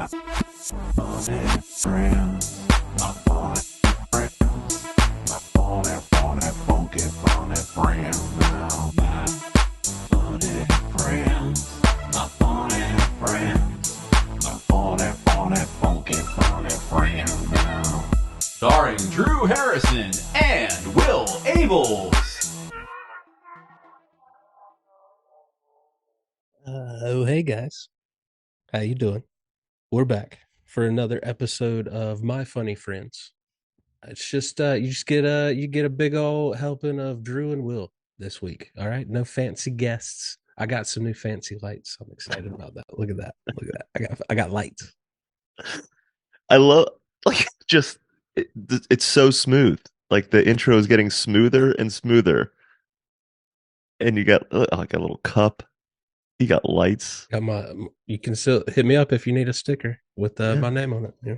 funny friends, my funny friends, my funny friends now. My funny friends, my funny friends, my funny friends now. Starring Drew Harrison and Will Abeles. Hey guys, how you doing? We're back for another episode of My Funny Friends. It's just you get a big old helping of Drew and Will this week. All right, no fancy guests. I got some new fancy lights. I'm excited about that. Look at that. Look at that. I got lights. I love just it's so smooth. Like the intro is getting smoother and smoother, and you got like a little cup. You got lights. Got my. You can still hit me up if you need a sticker with my name on it. Yeah.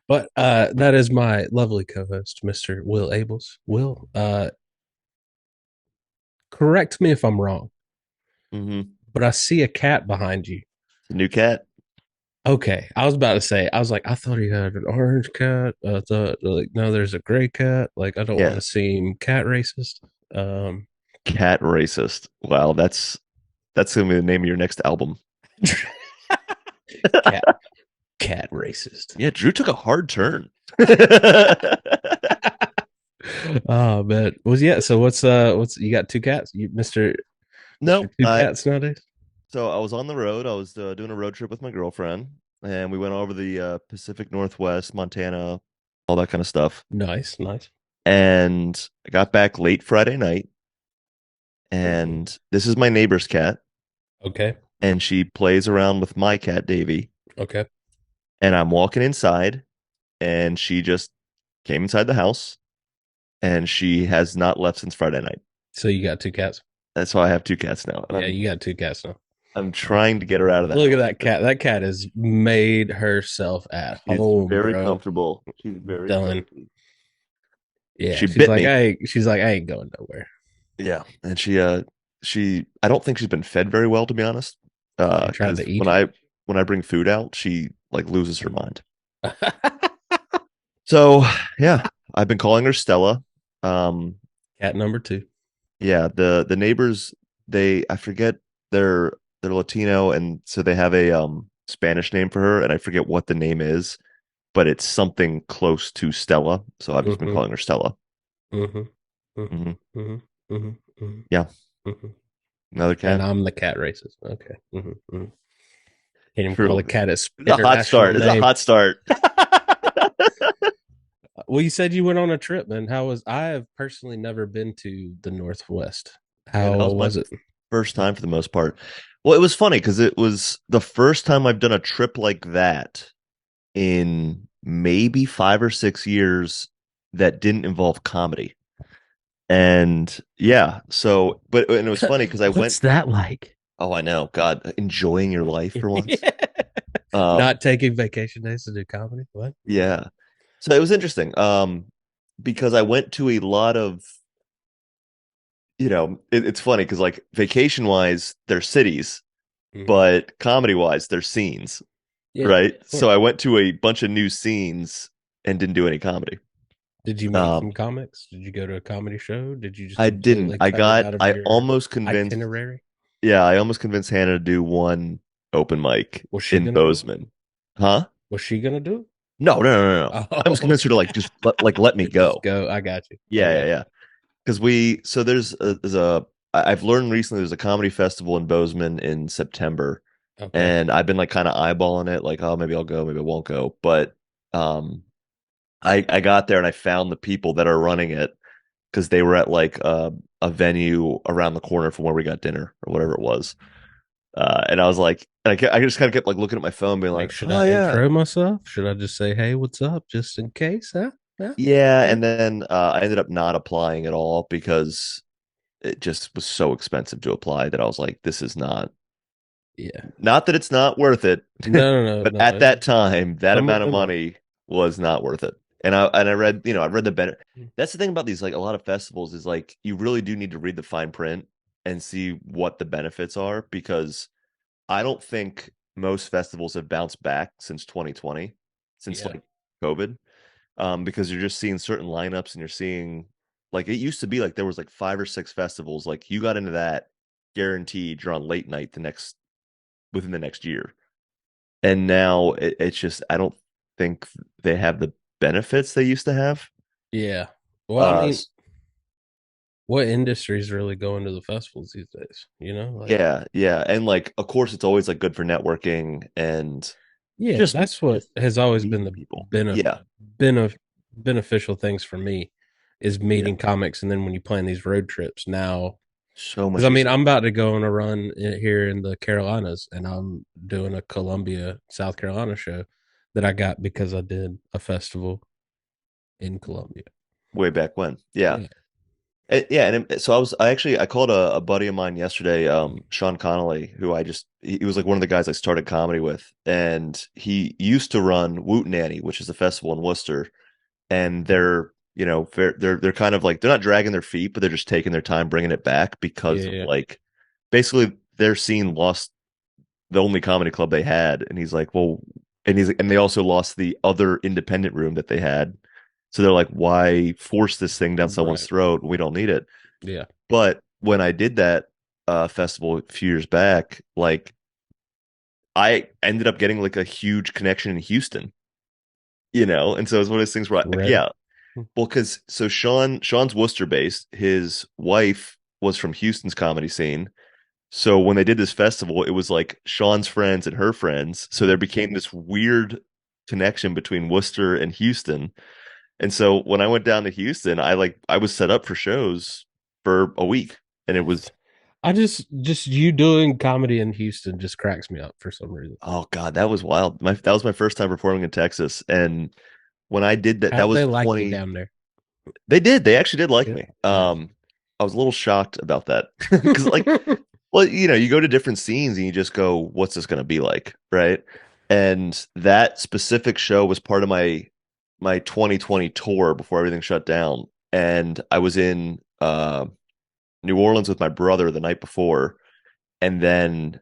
But that is my lovely co-host, Mr. Will Abeles. Will, correct me if I'm wrong, but I see a cat behind you. The new cat. Okay, I was about to say, I was like, I thought he had an orange cat. I thought, like, no, there's a gray cat. Like, I don't want to seem cat racist. Cat racist. Wow, that's gonna be the name of your next album. Cat racist. Yeah, Drew took a hard turn. Oh man, so what's you got two cats? You Mr. No, Mr. Two cats nowadays? So I was on the road. I was doing a road trip with my girlfriend, and we went over the Pacific Northwest, Montana, all that kind of stuff. Nice. And I got back late Friday night, and this is my neighbor's cat. Okay. And she plays around with my cat, Davy. Okay. And I'm walking inside, and she just came inside the house, and she has not left since Friday night. So you got two cats? That's why I have two cats now. Yeah, you got two cats now. I'm trying to get her out of that. Look at that cat. That cat has made herself at home. Very bro. comfortable. She's very done. Yeah, she's like, me. She's like, I ain't going nowhere. Yeah, and she I don't think she's been fed very well, to be honest. Trying to eat when I bring food out, she like loses her mind. So yeah, I've been calling her Stella. Cat number 2. Yeah, the neighbors, I forget they're Latino, and so they have a Spanish name for her, and I forget what the name is, but it's something close to Stella. So I've just been calling her Stella. Yeah. Another cat. And I'm the cat racist. Okay. Can't even True. call a cat It's a hot start. It's a hot start. Well, you said you went on a trip, man. I have personally never been to the Northwest. How was it? First time for the most part. Well, it was funny because it was the first time I've done a trip like that in maybe 5 or 6 years that didn't involve comedy. And yeah, so and it was funny because What's that like? Oh, I know. God, enjoying your life for once. Not taking vacation days to do comedy. What? Yeah. So it was interesting. Because I went to a lot of, it's funny because like vacation wise, they're cities, but comedy wise, they're scenes. Yeah, right. So I went to a bunch of new scenes and didn't do any comedy. Did you meet some comics? Did you go to a comedy show? Did you just? I didn't. I almost convinced. Itinerary? Yeah, I almost convinced Hannah to do one open mic in Bozeman. Huh? Was she gonna do it? No. Oh. I was convinced her to like just let me go. Just go. I got you. Yeah. Because there's I've learned recently there's a comedy festival in Bozeman in September, and I've been like kind of eyeballing it, like, oh, maybe I'll go, maybe I won't go. But I got there and I found the people that are running it because they were at like a venue around the corner from where we got dinner or whatever it was. And I was like, I just kind of kept like looking at my phone, being like, should I intro myself? Should I just say, hey, what's up, just in case? Huh? Yeah. And then I ended up not applying at all because it just was so expensive to apply that I was like, this is not. Yeah. Not that it's not worth it. No. But at that time, that amount of money was not worth it. And I read, I read the better. That's the thing about these, like a lot of festivals is like, you really do need to read the fine print and see what the benefits are, because I don't think most festivals have bounced back since 2020, since Yeah. like COVID, because you're just seeing certain lineups and you're seeing like it used to be like there was like 5 or 6 festivals. Like you got into that guaranteed you're on late night the next within the next year. And now it's just I don't think they have the benefits they used to have. Yeah. Well, I Uh mean, what industries really go into the festivals these days? Like, yeah, yeah. And like of course it's always like good for networking and yeah, just that's what just has always been meeting the people. benef- Yeah. benef- beneficial things for me is Yeah. meeting comics. And then when you plan these road trips now, So because much I mean, easier. I'm about to go on a run here in the Carolinas, and I'm doing a Columbia, South Carolina show that I got because I did a festival in Columbia. Way back when. Yeah. Yeah. Yeah, and so I called a buddy of mine yesterday, Sean Connolly, who he was like one of the guys I started comedy with, and he used to run Woot Nanny, which is a festival in Worcester, and they're kind of like they're not dragging their feet, but they're just taking their time bringing it back because of Yeah. like basically their scene lost the only comedy club they had, and he's like, well, and they also lost the other independent room that they had. So they're like, why force this thing down someone's Right. throat when we don't need it? Yeah. But when I did that festival a few years back, like I ended up getting like a huge connection in Houston, and so it's one of those things where like, Forever. yeah, well, because so Sean's Worcester based, his wife was from Houston's comedy scene. So when they did this festival, it was like Sean's friends and her friends. So there became this weird connection between Worcester and Houston. And so when I went down to Houston, I was set up for shows for a week, and it was I just you doing comedy in Houston just cracks me up for some reason. oh God, that was wild. That was my first time performing in Texas, and when I did that, that How'd was they like you 20. down there? They actually did like Yeah. me. Nice. I was a little shocked about that because like well, you go to different scenes and you just go, what's this going to be like, right? And that specific show was part of my 2020 tour before everything shut down, and I was in New Orleans with my brother the night before, and then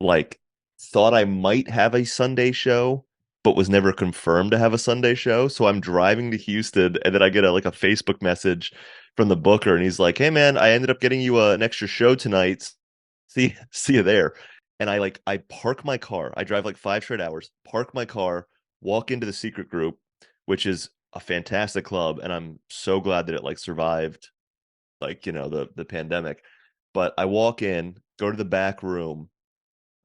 like thought I might have a Sunday show, but was never confirmed to have a Sunday show. So I'm driving to Houston, and then I get a Facebook message from the booker, and he's like, "Hey man, I ended up getting you an extra show tonight. See you there." And I park my car. I drive like 5 straight hours, park my car, walk into the secret group, which is a fantastic club, and I'm so glad that it like survived the pandemic. But I walk in, go to the back room.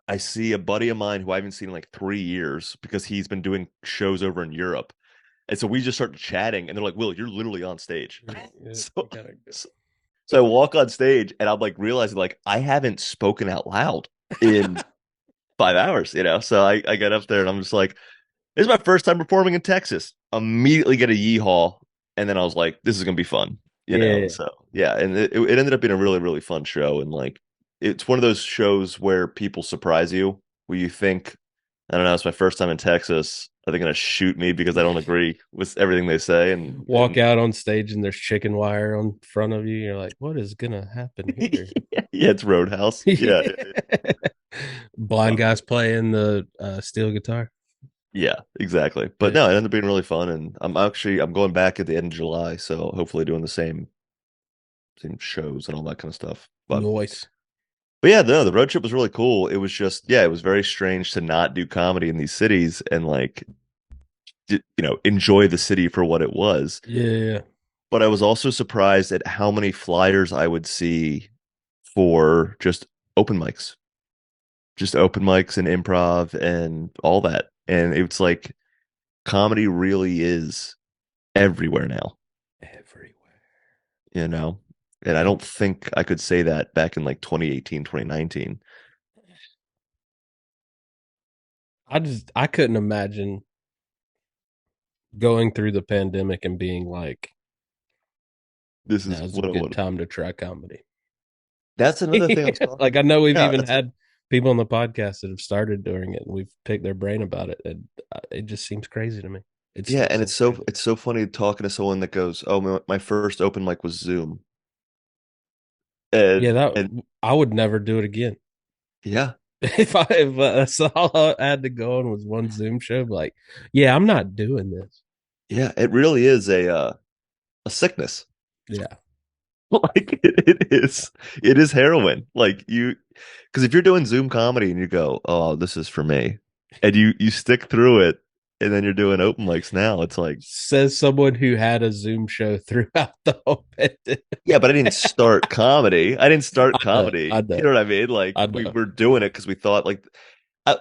I see a buddy of mine who I haven't seen in like 3 years because he's been doing shows over in Europe. And so we just start chatting, and they're like, Will, you're literally on stage. Yeah, so, you gotta go. so so I walk on stage, and I'm like realizing like I haven't spoken out loud in 5 hours. So I get up there and I'm just like, this is my first time performing in Texas. Immediately get a yeehaw, and then I was like, this is gonna be fun. Yeah. So yeah, and it ended up being a really, really fun show. And like it's one of those shows where people surprise you, where you think, I don't know, it's my first time in Texas. Are they gonna shoot me because I don't agree with everything they say? Walk out on stage and there's chicken wire on front of you. You're like, what is gonna happen here? Yeah, it's Roadhouse. Yeah. Blind guys playing the steel guitar. Yeah, exactly. But Yeah. no, it ended up being really fun, and I'm going back at the end of July, so hopefully doing the same shows and all that kind of stuff. Noise. But yeah, no, the road trip was really cool. It was just yeah, it was very strange to not do comedy in these cities and like enjoy the city for what it was. Yeah. But I was also surprised at how many flyers I would see for just open mics and improv and all that. And it's like comedy really is everywhere now, Everywhere. you know? And I don't think I could say that back in like 2018, 2019. I couldn't imagine going through the pandemic and being like, This is now's a what I good want. time to try comedy. That's another thing I was Like talking. I know we've Yeah, even had people on the podcast that have started doing it and we've picked their brain about it, and it just seems crazy to me. It yeah, still and seems crazy. it's so funny talking to someone that goes, "Oh, my first open mic was Zoom," Yeah, that and I would never do it again. yeah, If that's all I had to go on was one Zoom show, like, yeah, I'm not doing this. Yeah, it really is a sickness. Yeah, Like it is heroin. Like you, because if you're doing Zoom comedy and you go, "Oh, this is for me," and you stick through it, and then you're doing open mics now, it's like, says someone who had a Zoom show throughout the whole pandemic. yeah, but I didn't start comedy. I didn't start I comedy. You know, know what I mean? Like I we know. were doing it because we thought like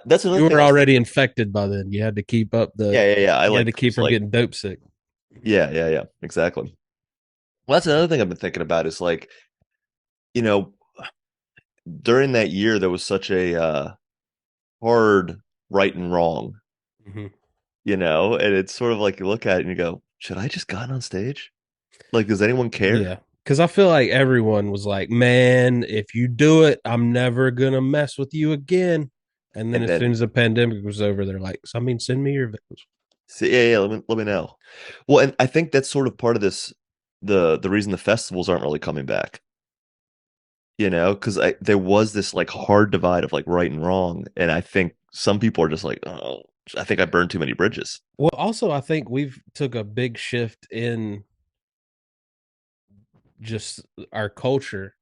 that's another You thing were I was already thinking. infected by then. You had to keep up the. Yeah. I You had like to keep was from like, getting dope sick. yeah, exactly. Well, that's another thing I've been thinking about is like, you know, during that year there was such a hard right and wrong, Mm-hmm. and it's sort of like you look at it and you go, should I just gotten on stage? Like, does anyone care? Yeah, because I feel like everyone was like, "Man, if you do it, I'm never gonna mess with you again." And then And as soon then, as the pandemic was over, they're like, "So I mean, send me your videos." yeah, let me know. Well, and I think that's sort of part of this, the reason the festivals aren't really coming back, because there was this like hard divide of like right and wrong, and I think some people are just like, oh, I think I burned too many bridges. Well, also, I think we've took a big shift in just our culture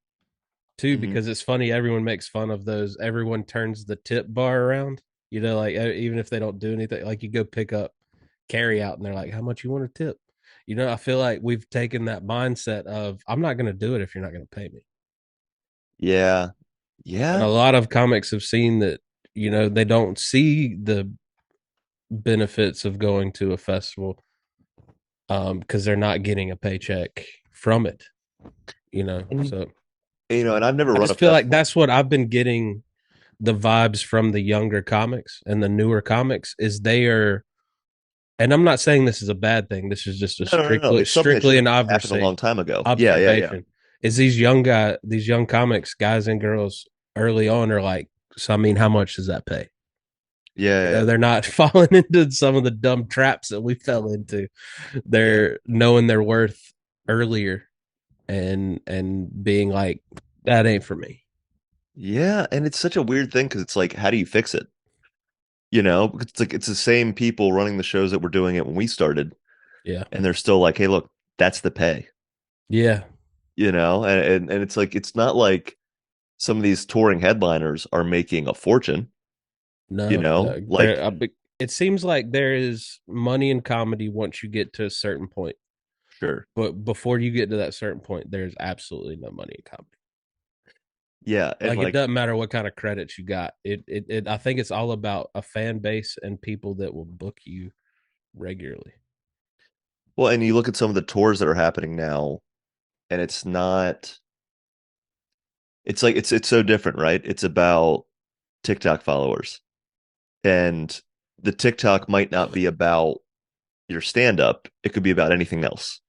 too, Hmm. because it's funny. Everyone makes fun of those. Everyone turns the tip bar around. Like even if they don't do anything, like you go pick up carry out, and they're like, "How much you want to tip?" I feel like we've taken that mindset of I'm not going to do it if you're not going to pay me. Yeah, And a yeah. lot of comics have seen that, they don't see the benefits of going to a festival because they're not getting a paycheck from it, And So and I've never I run a just feel like festival. that's what I've been getting the vibes from the younger comics and the newer comics is they are, and I'm not saying this is a bad thing. This is just a No. strictly It's something that should strictly have an happened a long time ago. Yeah. observation. Is these young comics, guys and girls early on are like, so I mean, how much does that pay? Yeah. They're not falling into some of the dumb traps that we fell into. Yeah. They're knowing their worth earlier and being like, that ain't for me. Yeah, and it's such a weird thing because it's like, how do you fix it? Because it's like it's the same people running the shows that were doing it when we started, Yeah. and they're still like, hey, look, that's the pay. Yeah. And it's like it's not like some of these touring headliners are making a fortune, No. like It seems like there is money in comedy once you get to a certain point. sure. But before you get to that certain point, there's absolutely no money in comedy. Yeah, and Like it like doesn't matter what kind of credits you got. I think it's all about a fan base and people that will book you regularly. well, and you look at some of the tours that are happening now, and it's not it's like it's so different, right? It's about TikTok followers. And the TikTok might not be about your stand up. It could be about anything else,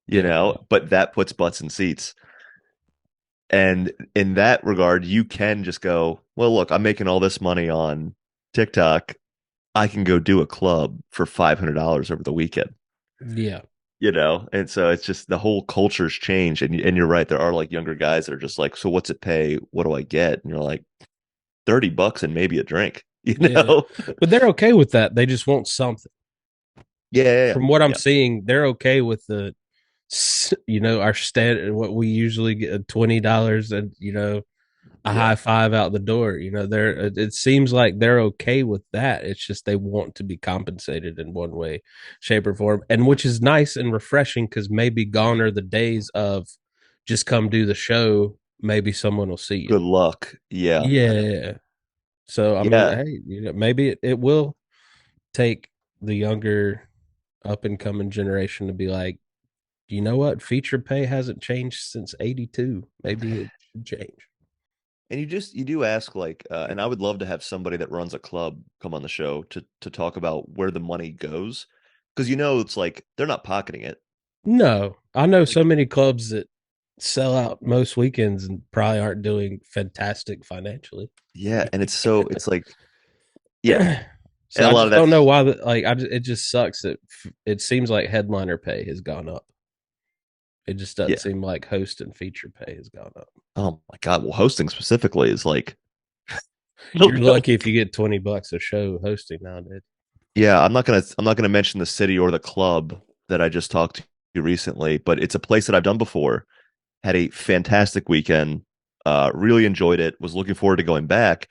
Yeah. but that puts butts in seats. And in that regard, you can just go, well, look, I'm making all this money on TikTok. I can go do a club for $500 over the weekend, Yeah. And so it's just the whole culture's changed. And you're right. There are like younger guys that are just like, so what's it pay? What do I get? And you're like, $30 and maybe a drink, Yeah. But they're okay with that. They just want something. Yeah. From what I'm Yeah. seeing, they're okay with our stand what we usually get $20 and a Yeah. high five out the door. They're it seems like they're okay with that. It's just they want to be compensated in one way, shape, or form, and which is nice and refreshing because maybe gone are the days of just come do the show. Maybe someone will see you. Good luck. Yeah. Yeah. So I mean, Yeah. hey, maybe it will take the younger up and coming generation to be like, you know what? Feature pay hasn't changed since '82. Maybe it should change. And you do ask like and I would love to have somebody that runs a club come on the show to talk about where the money goes because it's like they're not pocketing it. No, I know so Like many clubs that sell out most weekends and probably aren't doing fantastic financially. yeah, and it's like yeah. So And a I lot of just don't know that's why. It just sucks that it seems like headliner pay has gone up. It just doesn't yeah. seem like host and feature pay has gone up. Oh my God. Well, hosting specifically is like You're lucky if you get $20 a show hosting nowadays. Yeah, I'm not gonna mention the city or the club that I just talked to recently, but it's a place that I've done before. Had a fantastic weekend. Really enjoyed it. Was looking forward to going back.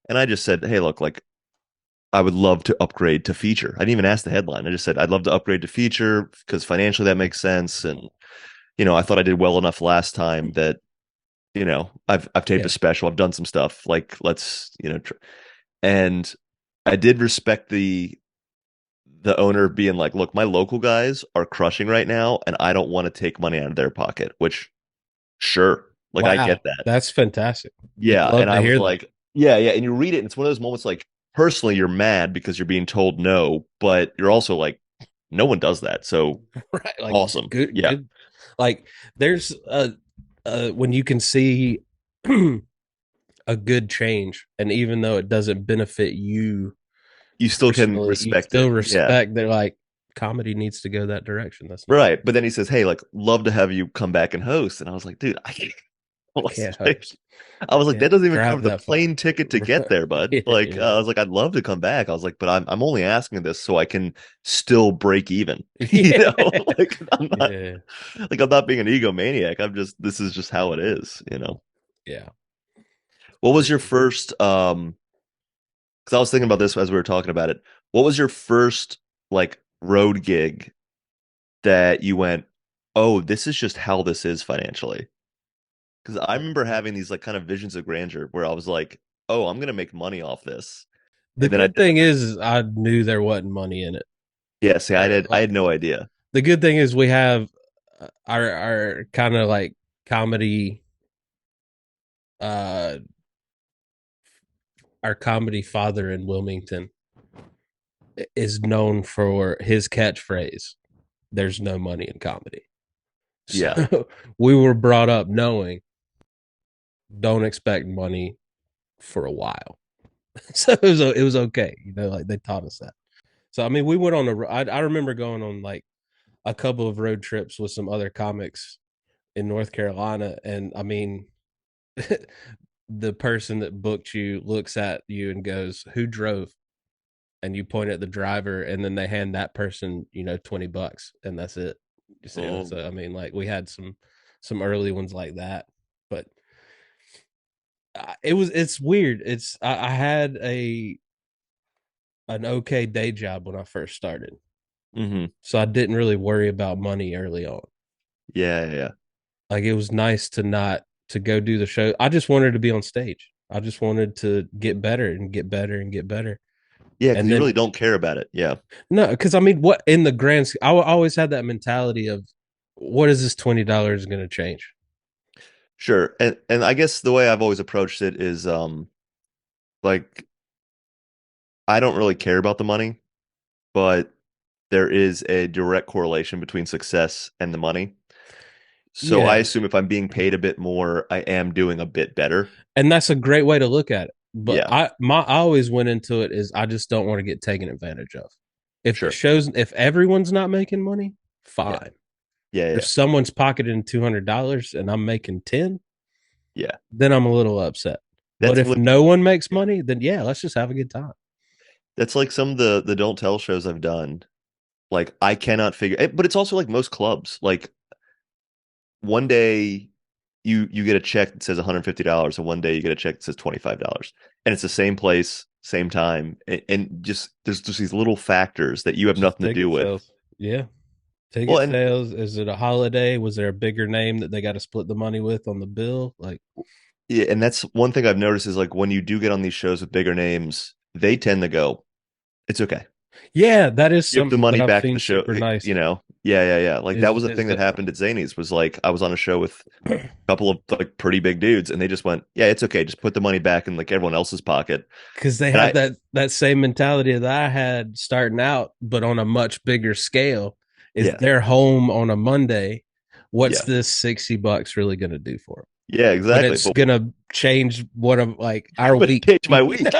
And I just said, hey, look, like I would love to upgrade to feature. I didn't even ask the headline. I just said I'd love to upgrade to feature because financially that makes sense. And I thought I did well enough last time that I've taped a Yeah. special. I've done some stuff. Like let's and I did respect the owner being like, look, my local guys are crushing right now, and I don't want to take money out of their pocket. Which sure, like I Wow. get that. That's fantastic. You Yeah, love and to I was hear that. like, yeah, yeah, and you read it, and it's one of those moments like personally you're mad because you're being told no, but you're also like, no one does that, so Right. Like awesome. good, Yeah, good. Like there's when you can see a good change, and even though it doesn't benefit you you still can personally, you respect still it. Yeah, respect that like comedy needs to go that direction. That's nice. right. But then he says, hey, like, love to have you come back and host, and I was like, dude, I I was can't like, host. that Can't doesn't even cover drive the that far. plane ticket to get there, bud. Yeah, Like, yeah, I was like, I'd love to come back. I was like, but I'm only asking this so I can still break even. yeah, Like yeah, I'm not being an egomaniac. This is just how it is. yeah. What was For your sure. first because I was thinking about this as we were talking about it. What was your first like road gig that you went, "Oh, this is just how this is financially?" Because I remember having these like kind of visions of grandeur where I was like, "Oh, I'm gonna make money off this," The and then I good did the thing first. is, I knew there wasn't money in it. Yeah, see, I Like had no idea. the good thing is we have our kind of like comedy, uh, our comedy father in Wilmington is known for his catchphrase. There's no money in comedy. Yeah, So we were brought up knowing don't expect money for a while. So it was okay, like they taught us that. So I mean, we went on I remember going on like a couple of road trips with some other comics in North Carolina, and I mean, the person that booked you looks at you and goes, "Who drove?" And you point at the driver, and then they hand that person, $20, and that's it. You see, oh, so I mean, like we had some early ones like that, but it's weird. I had an okay day job when I first started, mm-hmm. so I didn't really worry about money early on. Yeah, yeah, yeah. Like it was nice to not to go do the show. I just wanted to be on stage. I just wanted to get better and get better and get better. Yeah, because And you then really don't care about it. Yeah, no, because I mean, what in the I always had that mentality of what is this $20 going to change? sure. And I guess the way I've always approached it is like I don't really care about the money, but there is a direct correlation between success and the money. So I Yeah, assume if I'm being paid a bit more, I am doing a bit better. and that's a great way to look at it. But Yeah, I always went into it is I just don't want to get taken advantage of. sure. If everyone's not making money, Yeah, fine. yeah, If yeah, someone's pocketing $200 and I'm making 10, yeah. then I'm a little upset. But That's if like no one makes yeah. money, then yeah, let's just have a good time. That's like some of the don't tell shows I've done. Like I cannot figure, but it's also like most clubs. Like one day you get a check that says $150, and one day you get a check that says $25, and it's the same place, same time, and just there's just these little factors that you have Just nothing to do ticket with. sales. Yeah. Well, Ticket and sales. Is it a holiday? Was there a bigger name that they got to split the money with on the bill? Like, yeah, and that's one thing I've noticed is like when you do get on these shows with bigger names, they tend to go, it's okay. yeah, that is Give the something that money I've back to the seen show. super nice. Yeah, yeah, yeah. Like that was a Is thing that the happened at Zany's was like I was on a show with a couple of like pretty big dudes, and they just went, yeah, it's okay. Just put the money back in like everyone else's pocket. because they And have that same mentality that I had starting out, but on a much bigger scale. Is yeah, they're home on a Monday? What's yeah, this $60 really going to do for them? yeah, But exactly. it's gonna change one of like our But it week. changed my week.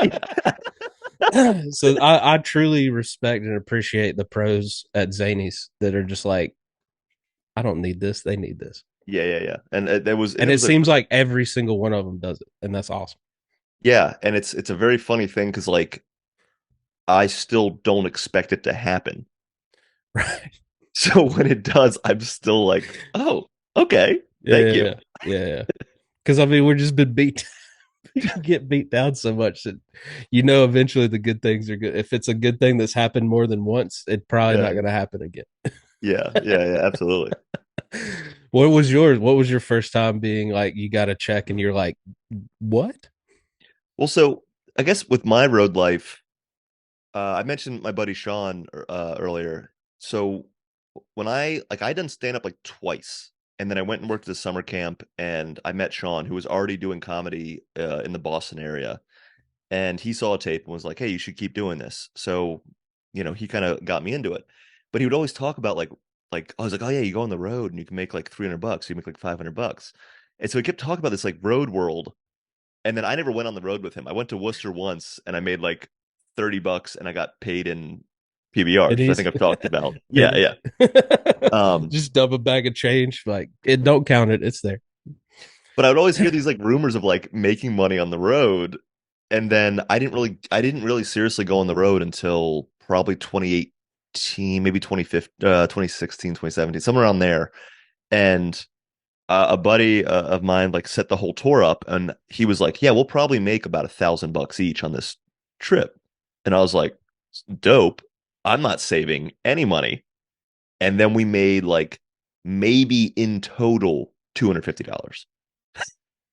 So I truly respect and appreciate the pros at Zanies that are just like, I don't need this, they need this. Yeah, yeah, yeah. And And it it was a seems like every single one of them does it, and that's awesome. Yeah, and it's a very funny thing because like I still don't expect it to happen. Right. So when it does, I'm still like, oh, okay, thank you. Yeah. Yeah. Because I mean, we're just been beat. You get beat down so much that eventually the good things are good. If it's a good thing that's happened more than once, it's probably Yeah, not going to happen again. yeah, absolutely. What was your first time being like you got a check and you're like, what? Well, so I guess with my road life, I mentioned my buddy Sean earlier. So when I done stand up like twice, and then I went and worked at the summer camp, and I met Sean, who was already doing comedy in the Boston area, and he saw a tape and was like, "Hey, you should keep doing this." So, he kind of got me into it. But he would always talk about like I was like, "Oh yeah, you go on the road and you can make like $300, you make like $500." And so he kept talking about this like road world, and then I never went on the road with him. I went to Worcester once and I made like $30 and I got paid in PBRs, which I Pennies. think I've talked about. Yeah, Pennies. yeah. Um, Just dump a bag of change. Like it don't count it. It's there. but I would always hear these like rumors of like making money on the road. And then I didn't really seriously go on the road until probably 2018, maybe 2015, 2016, 2017, somewhere around there. And a buddy of mine like set the whole tour up, and he was like, "Yeah, we'll probably make about $1,000 each on this trip." And I was like, "Dope! I'm not saving any money." And then we made like maybe in total $250.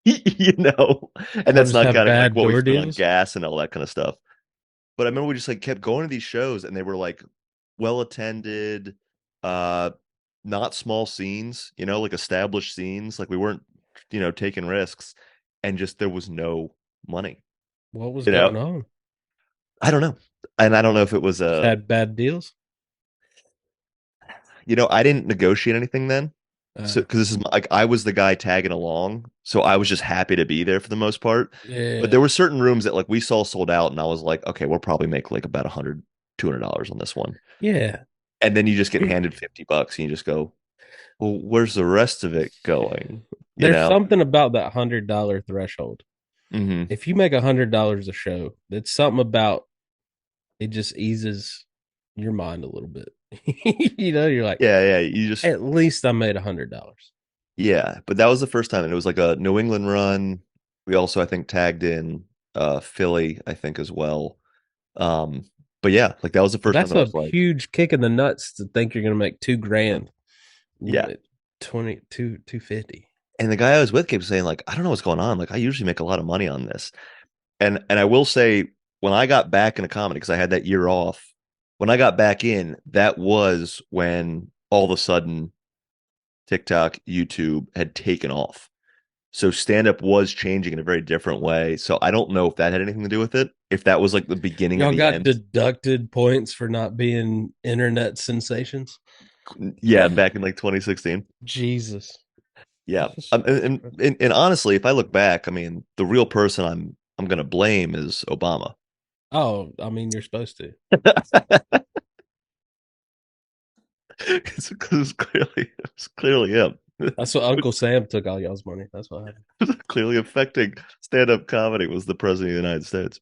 And Y'all that's just not have counting like bad what we door spent on deals. gas and all that kind of stuff. But I remember we just like kept going to these shows, and they were like well attended, uh, not small scenes, like established scenes. Like we weren't, taking risks, and just there was no money. What was You know, going on? I don't know, and I don't know if it was Just had bad deals. I didn't negotiate anything then. So Uh, because this is like I was the guy tagging along, so I was just happy to be there for the most part. But yeah. there were certain rooms that like we saw sold out, and I was like, okay, we'll probably make like about 100, $200 on this one. Yeah. And then you just get handed $50 and you just go, well, where's the rest of it going? You There's know? something about that $100 threshold. Hmm. If you make $100 a show, it's something about it just eases your mind a little bit. You're like, Yeah, you just at least I made $100. yeah. But that was the first time, and it was like a New England run. We also, I think, tagged in Philly, I think, as well. Um, but yeah, like that was the But first time that's that I a was like, huge kick in the nuts to think you're gonna make 2 grand. yeah. 250. And the guy I was with kept saying, like, I don't know what's going on. Like, I usually make a lot of money on this. And I will say, when I got back into comedy, because I had that year off, when I got back in, that was when all of a sudden TikTok, YouTube had taken off. So stand up was changing in a very different way. So I don't know if that had anything to do with it, if that was like the beginning of Y'all the got end. deducted points for not being internet sensations. Yeah, back in like 2016. Jesus. Yeah. And honestly, if I look back, I mean, the real person I'm gonna blame is Obama. Oh, I mean, you're supposed to. Because it was clearly him. That's what Uncle Sam took all y'all's money. That's what happened. Clearly affecting stand-up comedy was the president of the United States.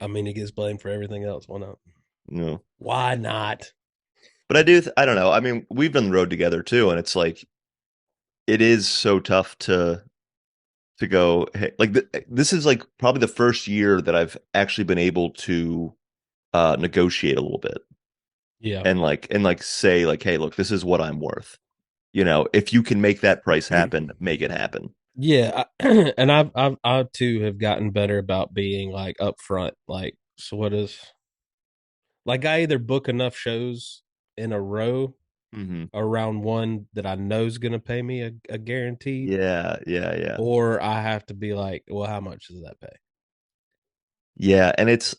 I mean, he gets blamed for everything else. Why not? You know. Why not? But I don't know. I mean, we've done the road together too, and it's like it is so tough to go, hey, like this is like probably the first year that I've actually been able to negotiate a little bit Yeah. and say like, hey, look, this is what I'm worth. If you can make that price happen, make it happen. Yeah, and I too have gotten better about being like upfront. Like, so what is like I either book enough shows in a row Hmm. around one that I know is going to pay me a guaranteed, Yeah. or I have to be like, well, how much does that pay? Yeah, and it's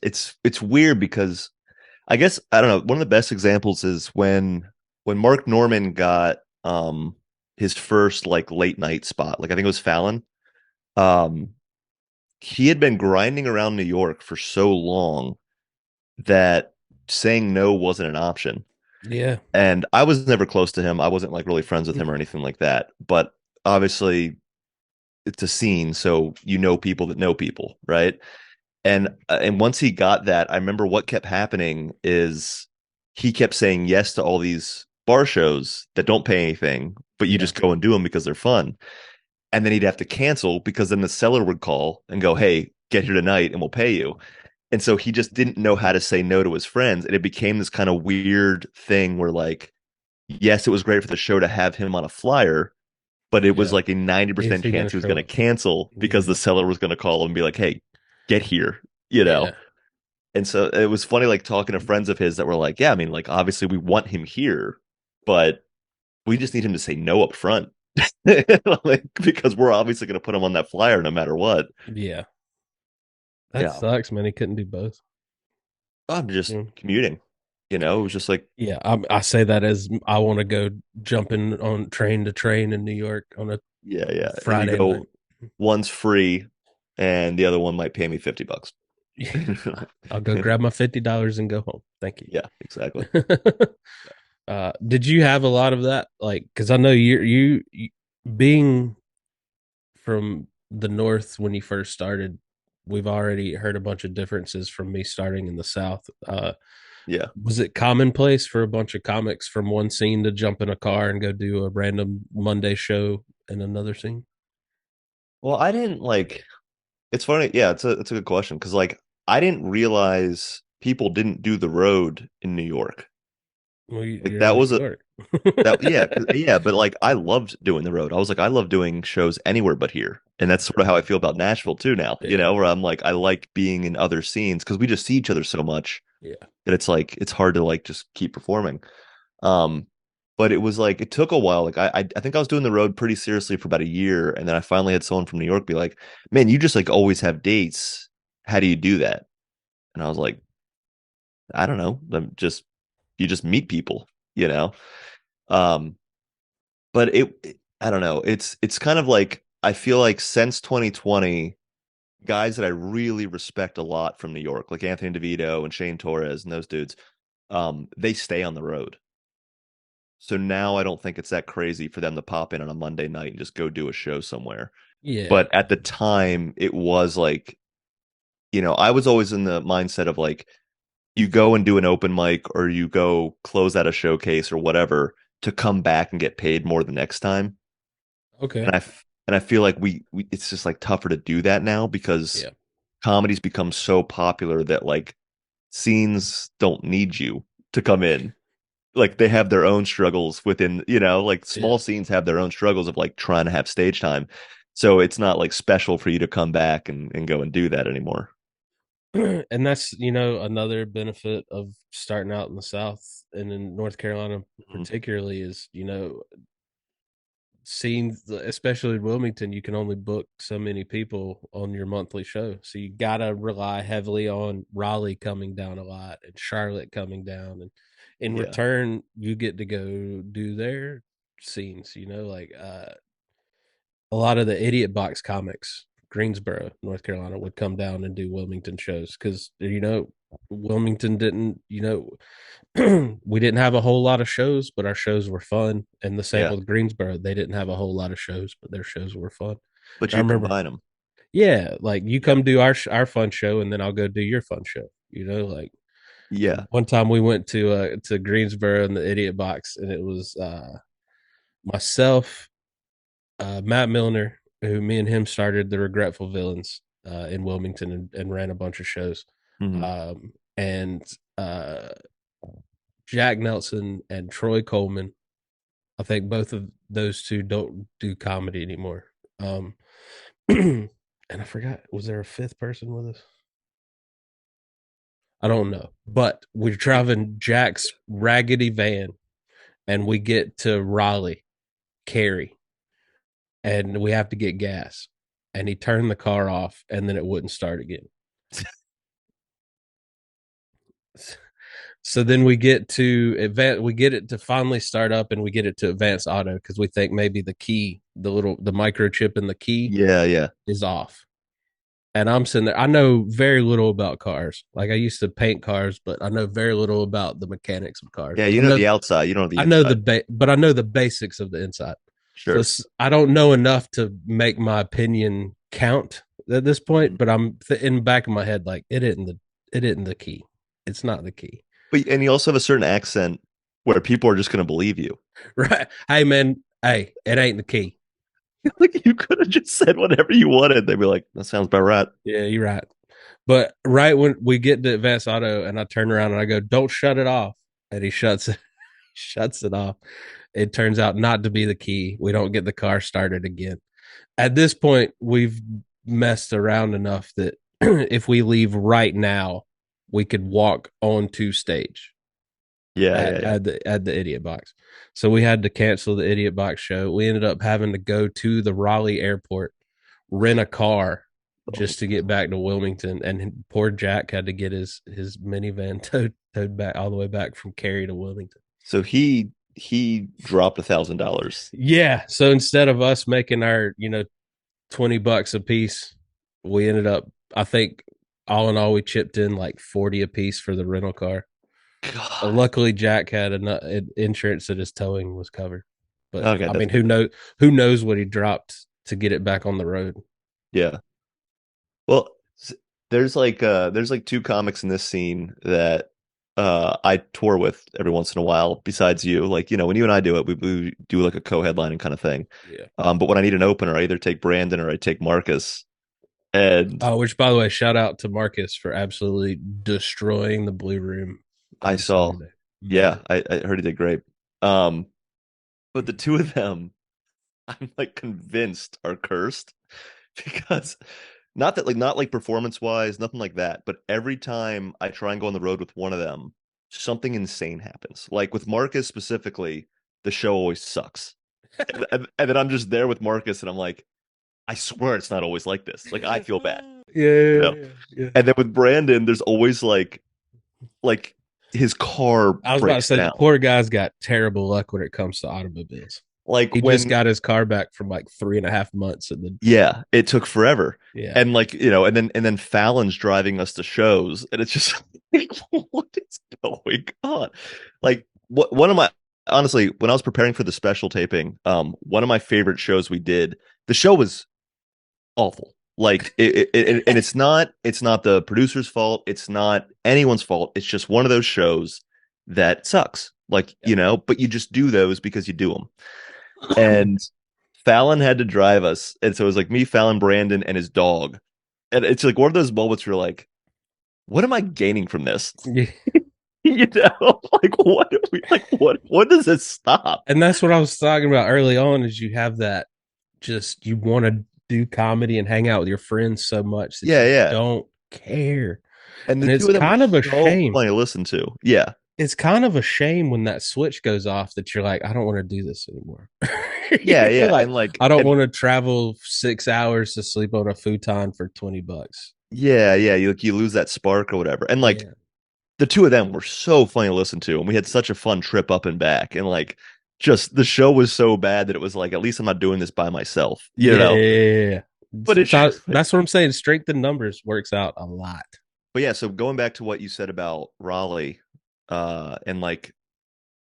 weird because I guess I don't know. One of the best examples is when Mark Norman got his first like late night spot. Like I think it was Fallon. Um, he had been grinding around New York for so long that saying no wasn't an option. Yeah, And I was never close to him. I wasn't like really friends with him or anything like that. But obviously, it's a scene, so you know people that know people, right? And once he got that, I remember what kept happening is he kept saying yes to all these bar shows that don't pay anything, but you Yeah. just go and do them because they're fun. And then he'd have to cancel because then the seller would call and go, "Hey, get here tonight and we'll pay you." And so he just didn't know how to say no to his friends, and it became this kind of weird thing where like, yes, it was great for the show to have him on a flyer, but it was Yeah. like a Is 90% he gonna chance he was show going to up? cancel because Mhm. the seller was going to call and be like, "Hey, get here," you know. Yeah. And so it was funny, like talking to friends of his that were like, "Yeah, I mean, like obviously we want him here, but we just need him to say no up front." Like, because we're obviously going to put him on that flyer no matter what. Yeah. That Yeah, sucks, man. He couldn't do both. I'm just Yeah. commuting. It was just like, Yeah, I say that as I want to go jumping on train to train in New York on a yeah, yeah. And you Friday night. go, one's free, and the other one might pay me $50. Yeah, I'll go grab my $50 and go home. Thank Yeah, exactly. you. Did you have a lot of that? Like, because I know you being from the north when you first started. We've already heard a bunch of differences from me starting in the south. Yeah. Was it commonplace for a bunch of comics from one scene to jump in a car and go do a random Monday show in another scene? Well, I didn't like. It's funny. Yeah, it's a good question because like I didn't realize people didn't do the road in New York. Well, Like you're in that New was a York. that yeah yeah, but like I loved doing the road. I was like I love doing shows anywhere but here, and that's sort of how I feel about Nashville too now. Yeah, Where I'm like I like being in other scenes because we just see each other so much yeah, that it's like it's hard to like just keep performing. Um, but it was like it took a while. Like I think I was doing the road pretty seriously for about a year, and then I finally had someone from New York be like, "Man, you just like always have dates. How do you do that?" And I was like, "I don't know. I'm just you just meet people, you know." Um, but I don't know. It's kind of like I feel like since 2020, guys that I really respect a lot from New York, like Anthony DeVito and Shane Torres and those dudes, they stay on the road. So now I don't think it's that crazy for them to pop in on a Monday night and just go do a show somewhere. yeah. But at the time, it was like, I was always in the mindset of like, you go and do an open mic or you go close out a showcase or whatever to come back and get paid more the next time. Okay. And I feel like we it's just like tougher to do that now because Yeah, comedy's become so popular that like scenes don't need you to come in. Like they have their own struggles within, like yeah. small scenes have their own struggles of like trying to have stage time. So it's not like special for you to come back and go and do that anymore. And that's another benefit of starting out in the South and in North Carolina Mhm. particularly is scenes, especially in Wilmington, you can only book so many people on your monthly show. So you got to rely heavily on Raleigh coming down a lot and Charlotte coming down. And in Yeah. return, you get to go do their scenes, like a lot of the idiot box comics, Greensboro, North Carolina, would come down and do Wilmington shows because, Wilmington didn't, we didn't have a whole lot of shows, but our shows were fun. And the same Yeah. with Greensboro. They didn't have a whole lot of shows, but their shows were fun. But And I you remember, combine them. yeah, like you Yeah. come do our fun show, and then I'll go do your fun show. Like Yeah. one time we went to Greensboro in the Idiot Box, and it was myself, Matt Milner, who me and him started the Regretful Villains in Wilmington and ran a bunch of shows, Hmm. and Jack Nelson and Troy Coleman. I think both of those two don't do comedy anymore. And I forgot, was there a fifth person with us? I don't know, but we're driving Jack's raggedy van, and we get to Raleigh, Cary, and we have to get gas. And he turned the car off, and then it wouldn't start again. So then we get to we get it to finally start up, and we get it to advanced auto because we think maybe the key, the microchip in the key Yeah. Yeah. is off. And I'm sitting there. I know very little about cars. Like I used to paint cars, but I know very little about the mechanics of cars. Yeah. But You know the outside. You don't know the I know inside. but I know the basics of the inside. So Sure. I don't know enough to make my opinion count at this point, but I'm in the back of my head like it isn't the key. It's not the key. But and you also have a certain accent where people are just going to believe you. Right. Hey man, hey, it ain't the key. Like you could have just said whatever you wanted. They'd be like, "That sounds about right." Yeah, you're right. But right when we get to Advanced Auto and I turn around and I go, "Don't shut it off." And he shuts it off. It turns out not to be the key. We don't get the car started again. At this point, we've messed around enough that if we leave right now, we could walk onto stage Yeah, at, yeah, yeah. at the Idiot Box. So we had to cancel the Idiot Box show. We ended up having to go to the Raleigh airport, rent a car Oh. just to get back to Wilmington, and poor Jack had to get his minivan towed back all the way back from Cary to Wilmington. So he dropped $1,000. Yeah. So instead of us making our, $20 a piece, we ended up, I think, all in all, we chipped in like 40 a piece for the rental car. God. Luckily, Jack had insurance that his towing was covered. But Okay, I that's mean, good. who knows what he dropped to get it back on the road? Yeah. Well, there's like two comics in this scene that I tour with every once in a while, besides you. Like, when you and I do it, we do like a co-headlining kind of thing. Yeah. But when I need an opener, I either take Brandon or I take Marcus. And Which, by the way, shout out to Marcus for absolutely destroying the Blue Room I on saw, Saturday. yeah, Yeah. I heard he did great. Um, but the two of them, I'm like convinced are cursed because not like performance wise, nothing like that. But every time I try and go on the road with one of them, something insane happens. Like with Marcus specifically, the show always sucks. And then I'm just there with Marcus and I'm like, I swear it's not always like this. Like I feel bad, you know. Yeah, yeah. And then with Brandon, there's always like his car I was about to breaks say the down. poor guy's got terrible luck when it comes to automobiles. Like He just when got his car back from like 3.5 months, and then Yeah, it took forever. yeah, And and then Fallon's driving us to shows, and it's just like, what is going on? Like what one of my honestly, when I was preparing for the special taping, one of my favorite shows we did, the show was awful. Like and it's not the producer's fault, it's not anyone's fault. It's just one of those shows that sucks. Like, but you just do those because you do them. And Fallon had to drive us. And so it was like me, Fallon, Brandon, and his dog. And it's like one of those moments where you're like, what am I gaining from this? yeah. Like what are we like what does it stop? And that's what I was talking about early on. Is you have that just you want to do comedy and hang out with your friends so much that Yeah, you yeah. don't care, And the and it's two of them are kind of a so shame. funny to listen to. Yeah. It's kind of a shame when that switch goes off that you're like, I don't want to do this anymore. Yeah, You're yeah. like, And like I don't and want to travel 6 hours to sleep on a futon for $20. yeah, yeah, you lose that spark or whatever. And like Yeah. the two of them were so funny to listen to, and we had such a fun trip up and back. And like just the show was so bad that it was like, at least I'm not doing this by myself, Yeah. But it's So that's what I'm saying. Strength in numbers works out a lot. But yeah, so going back to what you said about Raleigh, and like,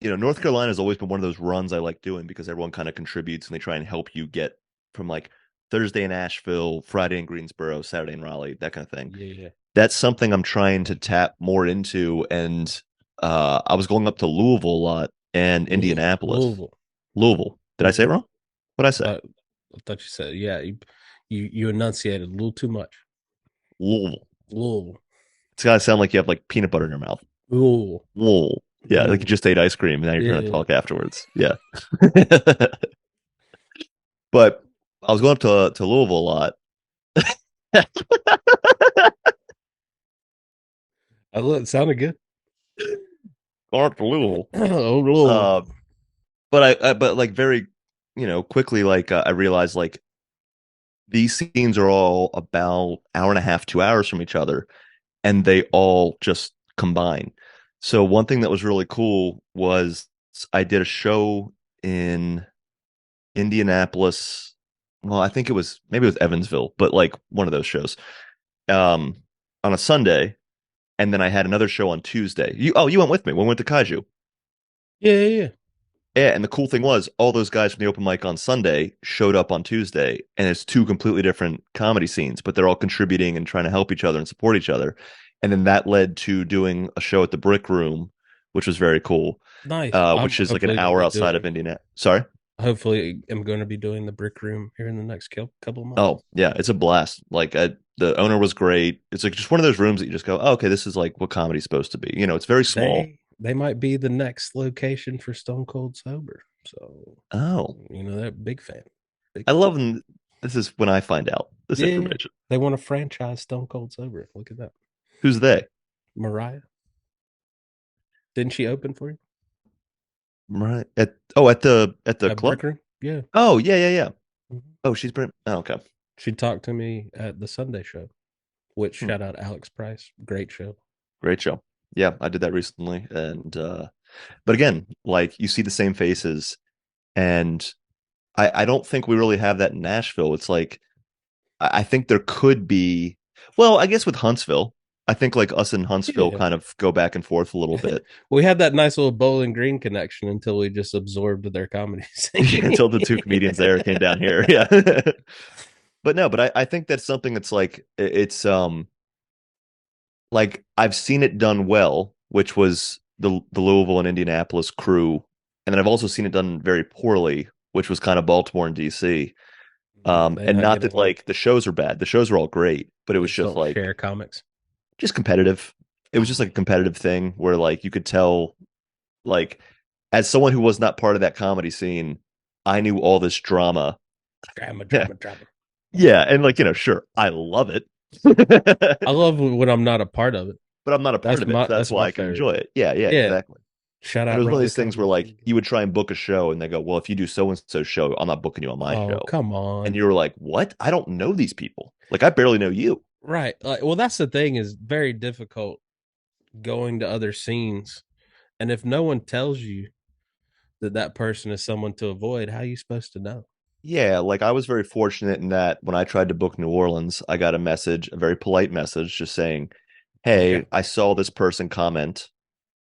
North Carolina has always been one of those runs I like doing because everyone kind of contributes and they try and help you get from like Thursday in Asheville, Friday in Greensboro, Saturday in Raleigh, that kind of thing. Yeah. That's something I'm trying to tap more into. And I was going up to Louisville a lot and Indianapolis. Louisville. Louisville. Did I say it wrong? What did I say? I thought you said, yeah, you enunciated a little too much. Louisville. Louisville. It's got to sound like you have like peanut butter in your mouth. Louisville. Louisville. Yeah, like you Louisville. just ate ice cream and now you're trying to Yeah. talk afterwards. Yeah. But I was going up to Louisville a lot. It sounded good. Going up to Louisville. Oh, Louisville. But like very, quickly, like I realized like these scenes are all about hour and a half, 2 hours from each other, and they all just combine. So one thing that was really cool was I did a show in Indianapolis. Well, I think maybe it was Evansville, but like one of those shows. Um, on a Sunday, and then I had another show on Tuesday. You went with me when we went to Kaiju. Yeah. Yeah, and the cool thing was all those guys from the open mic on Sunday showed up on Tuesday, and it's two completely different comedy scenes, but they're all contributing and trying to help each other and support each other. And then that led to doing a show at the Brick Room, which was very cool, Nice. I'm which is like an hopefully going to hour be outside of doing. Indiana. Sorry. Hopefully, I'm going to be doing the Brick Room here in the next couple of months. Oh, yeah, it's a blast. Like the owner was great. It's like just one of those rooms that you just go, oh, okay, this is like what comedy's supposed to be. It's very small. They might be the next location for Stone Cold Sober. So Oh, they're big fan. Big I fan. love them. This is when I find out this Yeah, information. they want to franchise Stone Cold Sober. Look at that, Who's they? Mariah. Didn't she open for you Right. At the at club? Brick Room? Yeah. Oh, yeah, yeah, yeah. Mhm. Oh, she's been oh, okay. She talked to me at the Sunday show. Which Hmm. shout out Alex Price, great show. Great show. Yeah, I did that recently. And but again, like you see the same faces, and I don't think we really have that in Nashville. It's like I think there could be, well, I guess with Huntsville, I think like us and Huntsville Yeah. kind of go back and forth a little bit We had that nice little Bowling Green connection until we just absorbed their comedy scene. until the two comedians there came down here. Yeah. But no, but I think that's something that's like it's like I've seen it done well, which was the Louisville and Indianapolis crew, and then I've also seen it done very poorly, which was kind of Baltimore and DC. They And not not get that along. like the shows are bad. The shows are all great, but it They was just just don't like share comics. just competitive. It was just like a competitive thing where like you could tell like as someone who was not part of that comedy scene, I knew all this drama. Drama, Yeah. drama, drama. Yeah, and like, sure, I love it. I love when I'm not a part of it. But I'm not a part of it, so that's That's why my I can favorite. enjoy it. Yeah, yeah, Yeah. exactly. Shout And it out was one of Riley these things where Thomas. like you would try and book a show and they go, well, if you do so and so show, I'm not booking you on my Oh, show. come And on. you were like, what? I don't know these people. Like I barely know you. Right. Like, well, that's the thing is very difficult going to other scenes. And if no one tells you that that person is someone to avoid, how are you supposed to know? Yeah, like I was very fortunate in that when I tried to book New Orleans, I got a message, a very polite message, just saying, Okay. hey, I saw this person comment.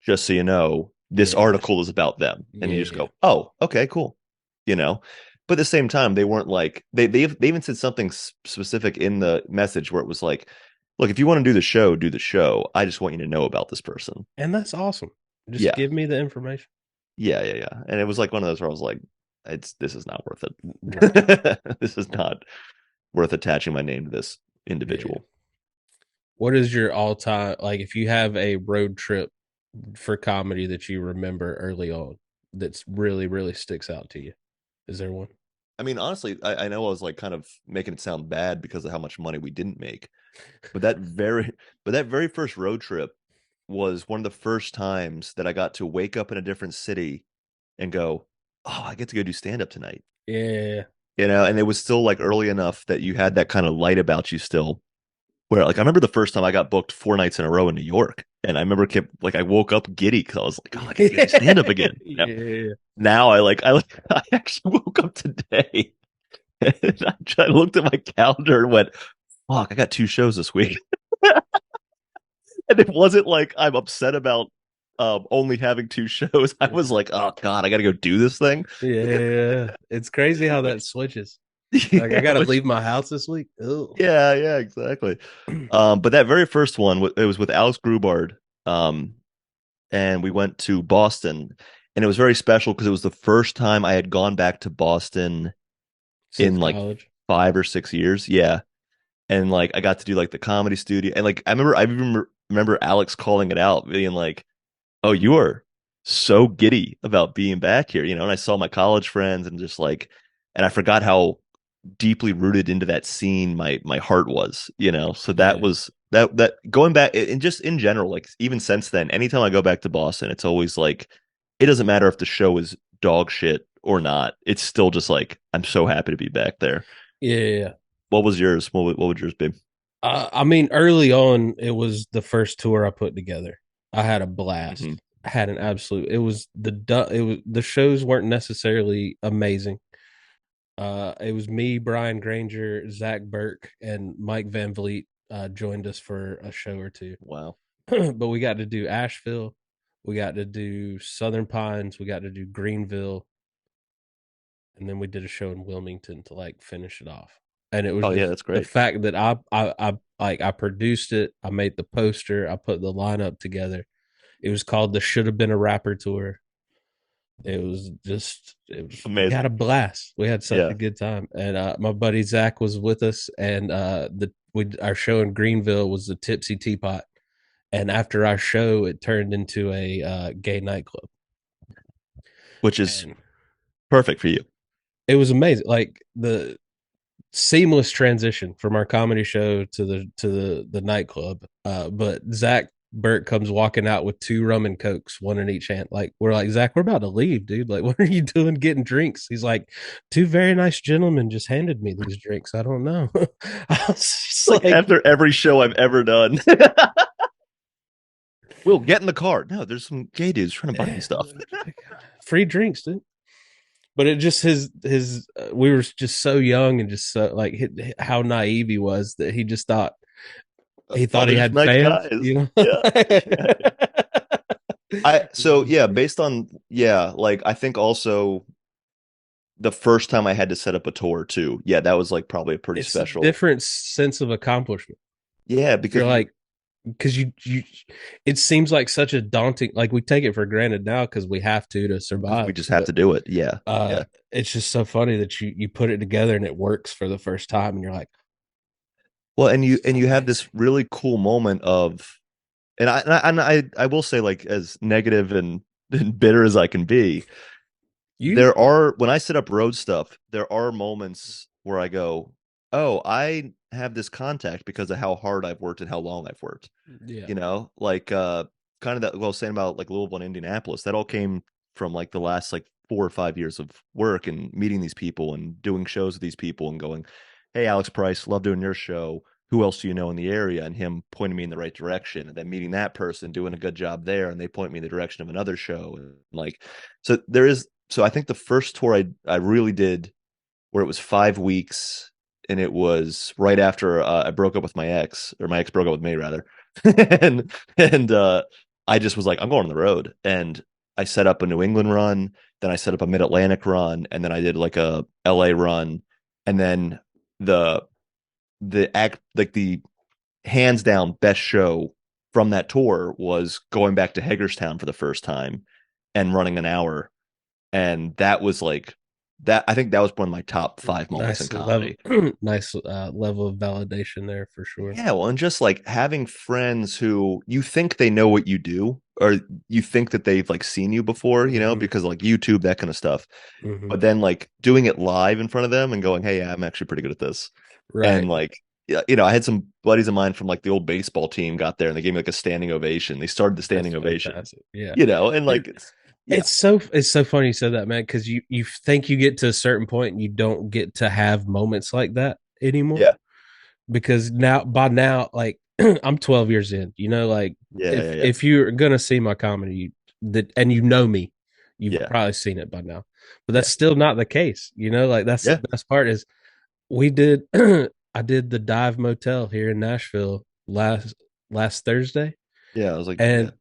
Just so you know, this Yeah. article is about them. And you just Yeah. go, oh, okay, cool. You know, but at the same time, they weren't like they even said something specific in the message where it was like, look, if you want to do the show, do the show. I just want you to know about this person. And that's awesome. Just Yeah, give me the information. yeah, yeah, yeah. And it was like one of those where I was like, this is not worth Right. it. This is not worth attaching my name to this Yeah. individual. What is your all time, like, if you have a road trip for comedy that you remember early on that's really, really sticks out to you? Is there one? I mean, honestly, I know I was like kind of making it sound bad because of how much money we didn't make. But that very first road trip was one of the first times that I got to wake up in a different city and go, "Oh, I get to go do stand up tonight." Yeah. And it was still like early enough that you had that kind of light about you still. Where like I remember the first time I got booked 4 nights in a row in New York, and I remember like I woke up giddy because I was like, "Oh, I get to go do stand up again." Yeah. Now I actually woke up today and I looked at my calendar and went, "Fuck, I got 2 shows this week." And it wasn't like I'm upset about only having 2 shows. I was like, oh God, I got to go do this thing. Yeah. It's crazy how that switches. Like, I Yeah, got to leave my house this week. Oh. yeah, yeah, exactly. But that very first one, it was with Alex Grubard, and we went to Boston, and it was very special because it was the first time I had gone back to Boston Since in like college. 5 or 6 years. Yeah, and like I got to do like the comedy studio, and like I remember Alex calling it out, being like, oh, you are so giddy about being back here, and I saw my college friends and just like, and I forgot how deeply rooted into that scene my heart was. So that Yeah. was that going back and just in general, like even since then, anytime I go back to Boston, it's always like it doesn't matter if the show is dog shit or not. It's still just like I'm so happy to be back there. Yeah. What was yours? What would yours be? I mean, early on, it was the first tour I put together. I had a Hmm. blast. I had an absolute. It was the shows weren't necessarily amazing. It was me, Brian Granger, Zach Burke, and Mike Van Vliet joined us for a show or two. Wow. But we got to do Asheville, We got to do Southern Pines. We got to do Greenville, and then we did a show in Wilmington to like finish it off. And it was Oh yeah, just that's the great. fact that I produced it. I made the poster. I put the lineup together. It was called the Should Have Been a Rapper Tour. We had Amazing. a blast. We had such a Yeah. good time. And my buddy Zach was with us, and our show in Greenville was the Tipsy Teapot. And after our show, it turned into a gay nightclub. Which is And perfect for you. it was amazing. Like the seamless transition from our comedy show to the nightclub. But Zach Burt comes walking out with 2 rum and cokes, one in each hand. Like we're like, Zach, we're about to leave, dude. Like, what are you doing getting drinks? He's like, 2 very nice gentlemen just handed me these drinks. I don't know. I was just Like like, after every show I've ever done. Will, get in the car. No, there's some gay dudes trying to buy me stuff. free drinks, dude. But it just we were just so young and just so like how naive he was that he just thought Oh, he they're just had nice fans, guys. you know. Yeah. Based on like I think also the first time I had to set up a tour too. Yeah, that was like probably a pretty It's a special. different sense of accomplishment. Yeah, because You're like, because you it seems like such a daunting, like we take it for granted now because we have to survive. we just have to do it. Yeah. Yeah. It's just so funny that you put it together and it works for the first time, and you're like, Well, and you have nice. this really cool moment of, and I will say, like, as negative and bitter as I can be, You, when I set up road stuff, there are moments where I go, oh, I have this contact because of how hard I've worked and how long I've worked. yeah, You know, like kind of that what I was saying about like Louisville and Indianapolis, that all came from like the last like 4 or 5 years of work and meeting these people and doing shows with these people and going, hey, Alex Price, love doing your show. Who else do you know in the area? And him pointing me in the right direction, and then meeting that person, doing a good job there, and they point me in the direction of another show. And like, so there is, so I think the first tour I really did, where it was 5 weeks, and it was right after I broke up with my ex, or my ex broke up with me rather, and I just was like, I'm going on the road, and I set up a New England run, then I set up a Mid Atlantic run, and then I did like a LA run, and then the the hands down best show from that tour was going back to Hagerstown for the first time and running an hour, and that was like that. I think that was one of my top 5 moments in nice level, comedy. nice level of validation there for sure. Yeah, well, and just like having friends who you think they know what you do, or you think that they've like seen you before, you know, Mm-hmm. because like YouTube, that kind of stuff. Mm-hmm. But then like doing it live in front of them and going, hey, yeah, I'm actually pretty good at this. Right. And like, yeah, you know, I had some buddies of mine from like the old baseball team got there and they gave me like a standing ovation. They started the That's standing ovation, fantastic. Yeah. you know, and like It, it's yeah, it's so funny you said that, man, because you think you get to a certain point and you don't get to have moments like that anymore. yeah, Because by now, like I'm 12 years in, you know, like yeah, yeah, yeah, if you're gonna see my comedy that and you know me, you've yeah, probably seen it by now. But yeah, that's still not the case, you know, like that's the yeah, best part is we did I did the Dive Motel here in Nashville last Thursday, yeah. I was like, yeah, and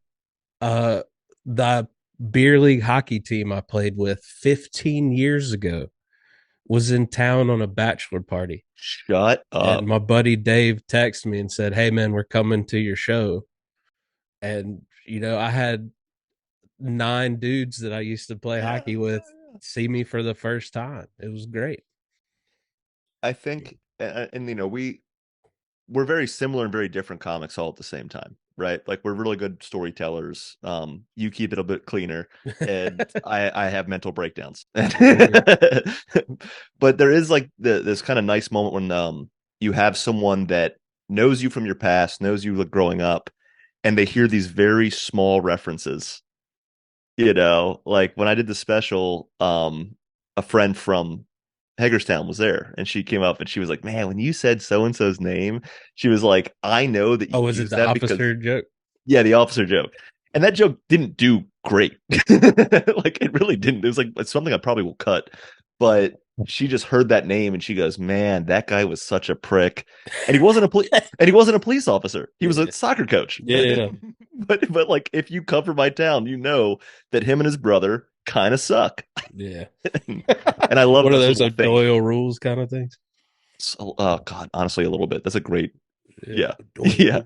uh the beer league hockey team I played with 15 years ago was in town on a bachelor party. shut And up. my buddy Dave texted me and said, hey man, we're coming to your show. And you know, I had 9 dudes that I used to play Yeah, hockey yeah, with yeah. see me for the first time. It was great. I think, and you know, we're very similar and very different comics all at the same time, right? Like we're really good storytellers. You keep it a bit cleaner, and I have mental breakdowns. But there is like this kind of nice moment when you have someone that knows you from your past, knows you like growing up, and they hear these very small references. You know, like when I did the special, a friend from Hagerstown was there, and she came up and she was like, man, when you said so and so's name, she was like, I know that Oh, you was it used the that because, officer joke? yeah, the officer joke. And that joke didn't do great. Like it really didn't. It was like it's something I probably will cut. But she just heard that name and she goes, "Man, that guy was such a prick." And he wasn't a police officer. He was Yeah. a soccer coach. Yeah. But like if you cover my town, you know that him and his brother kind of suck. Yeah. And I love One of those those little things. Doyle rules kind of things. So, oh God, honestly, a little bit. That's a great, Yeah. yeah, Doyle yeah. rules.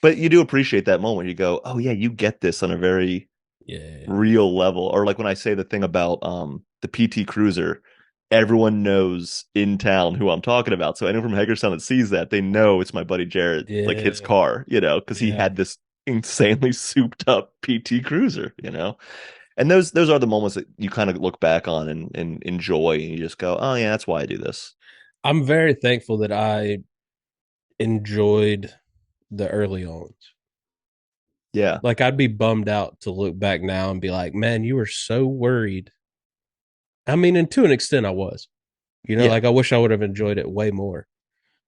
But you do appreciate that moment. You go, "Oh yeah, you get this on a very Yeah. real level." Or like when I say the thing about the PT Cruiser, everyone knows in town who I'm talking about. So anyone from Hagerstown that sees that, they know it's my buddy Jared, like his Yeah. car, because he Yeah. had this insanely souped up PT Cruiser. And those are the moments that you kind of look back on and enjoy, and you just go, "Oh yeah, that's why I do this." I'm very thankful that I enjoyed the early ons. Yeah. Like I'd be bummed out to look back now and be like, man, you were so worried. I mean, and to an extent I was. Yeah. Like I wish I would have enjoyed it way more.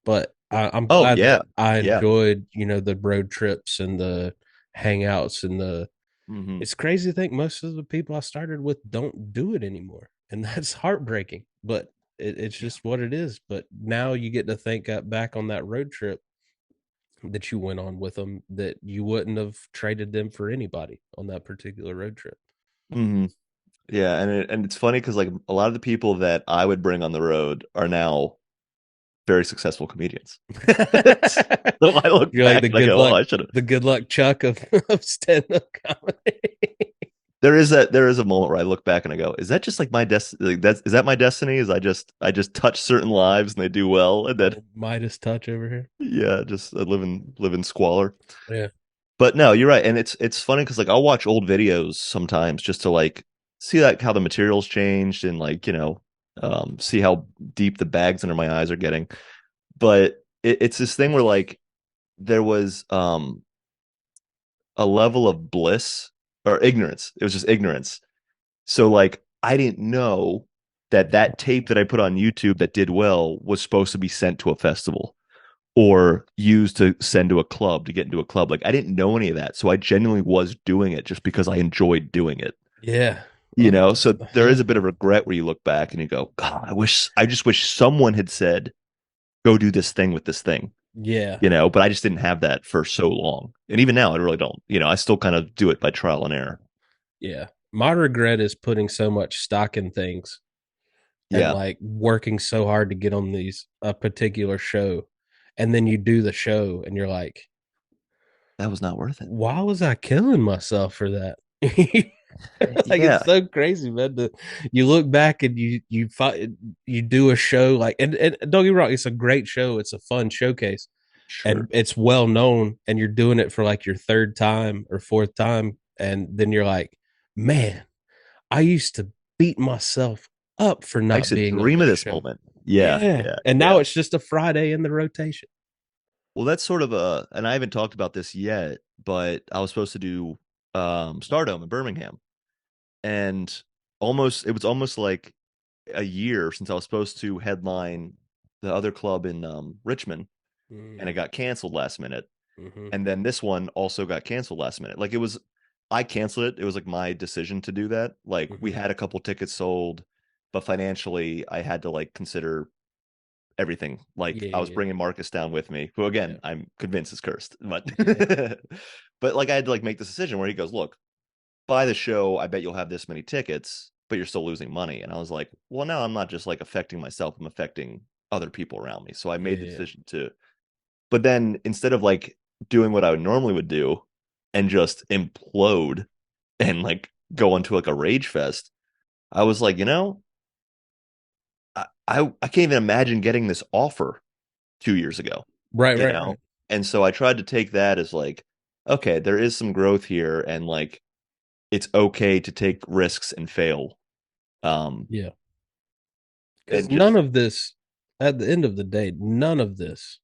But I'm Oh glad yeah. that I Yeah. enjoyed, the road trips and the hangouts and the Hmm. it's crazy to think most of the people I started with don't do it anymore. And that's heartbreaking. But it's Yeah. just what it is. But now you get to think back on that road trip that you went on with them that you wouldn't have traded them for anybody on that particular road trip. Hmm. Yeah, and it's funny because like a lot of the people that I would bring on the road are now very successful comedians. So I look You're like back and I go, "Oh, I should have." the good luck Chuck of stand up comedy. There is a moment where I look back and I go, "Is that just like my destiny? Like, is that my destiny? Is I just touch certain lives and they do well, and then Oh, Midas touch over here. yeah, just live in squalor." Yeah. But no, you're right, and it's funny because like I'll watch old videos sometimes just to like see like how the materials changed and like see how deep the bags under my eyes are getting. But it's this thing where like there was a level of bliss or ignorance. It was just ignorance. So like I didn't know that tape that I put on YouTube that did well was supposed to be sent to a festival or used to send to a club to get into a club. Like I didn't know any of that. So I genuinely was doing it just because I enjoyed doing it. Yeah. So there is a bit of regret where you look back and you go, "God, I just wish someone had said, go do this thing with this thing." Yeah. But I just didn't have that for so long. And even now I really don't. I still kind of do it by trial and error. Yeah. My regret is putting so much stock in things and Yeah, like working so hard to get on a particular show. And then you do the show and you're like, that was not worth it. why was I killing myself for that? Like Yeah, it's so crazy, man. You look back and you do a show like and don't get me wrong, it's a great show. It's a fun showcase and sure. it's well known. And you're doing it for like your third time or fourth time, and then you're like, man, I used to beat myself up for I used not to being on dream of this this show. moment. Yeah, Yeah, yeah, and now yeah. it's just a Friday in the rotation. Well, that's sort of and I haven't talked about this yet, but I was supposed to do Stardome in Birmingham, and it was almost like a year since I was supposed to headline the other club in Richmond, and it got canceled last minute. Mm-hmm. And then this one also got canceled last minute. Like I canceled it. It was like my decision to do that. Like we Mm-hmm. had a couple tickets sold, but financially I had to like consider everything. Like I was Yeah, bringing Marcus down with me, who yeah, again I'm convinced is cursed, but yeah, but like I had to like make this decision where he goes, "Look, buy the show. I bet you'll have this many tickets, but you're still losing money." And I was like, "Well, now I'm not just like affecting myself; I'm affecting other people around me." So I made the yeah. decision to. But then instead of like doing what I would normally would do and just implode and like go into like a rage fest, I was like, I can't even imagine getting this offer 2 years ago, Right, you right, know? right. And so I tried to take that as like, okay, there is some growth here and like it's okay to take risks and fail. Um Yeah, because and none just of this, at the end of the day, none of this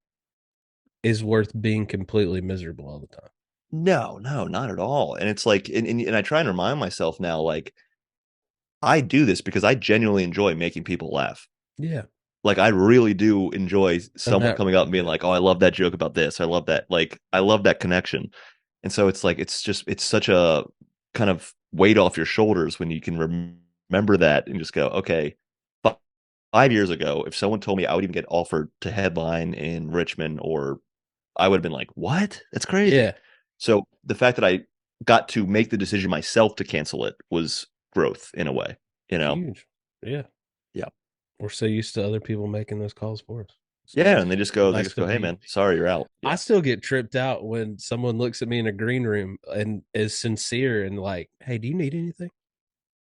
is worth being completely miserable all the time. no, no, not at all. And it's like and I try and remind myself now, like, I do this because I genuinely enjoy making people laugh. Yeah, Like I really do enjoy and someone coming up and being like, "Oh, I love that joke about this. I love that." Like I love that connection. And so it's like it's such a kind of weight off your shoulders when you can remember that and just go, "Okay, 5 years ago, if someone told me I would even get offered to headline in Richmond, or I would have been like, what? That's crazy. Yeah, So the fact that I got to make the decision myself to cancel it was growth in a way, you know? huge. Yeah, Yeah. we're so used to other people making those calls for us. It's Yeah. And they nice just to go, hey, be. man, sorry, you're out. I Yeah. still get tripped out when someone looks at me in a green room and is sincere and like, "Hey, do you need anything?"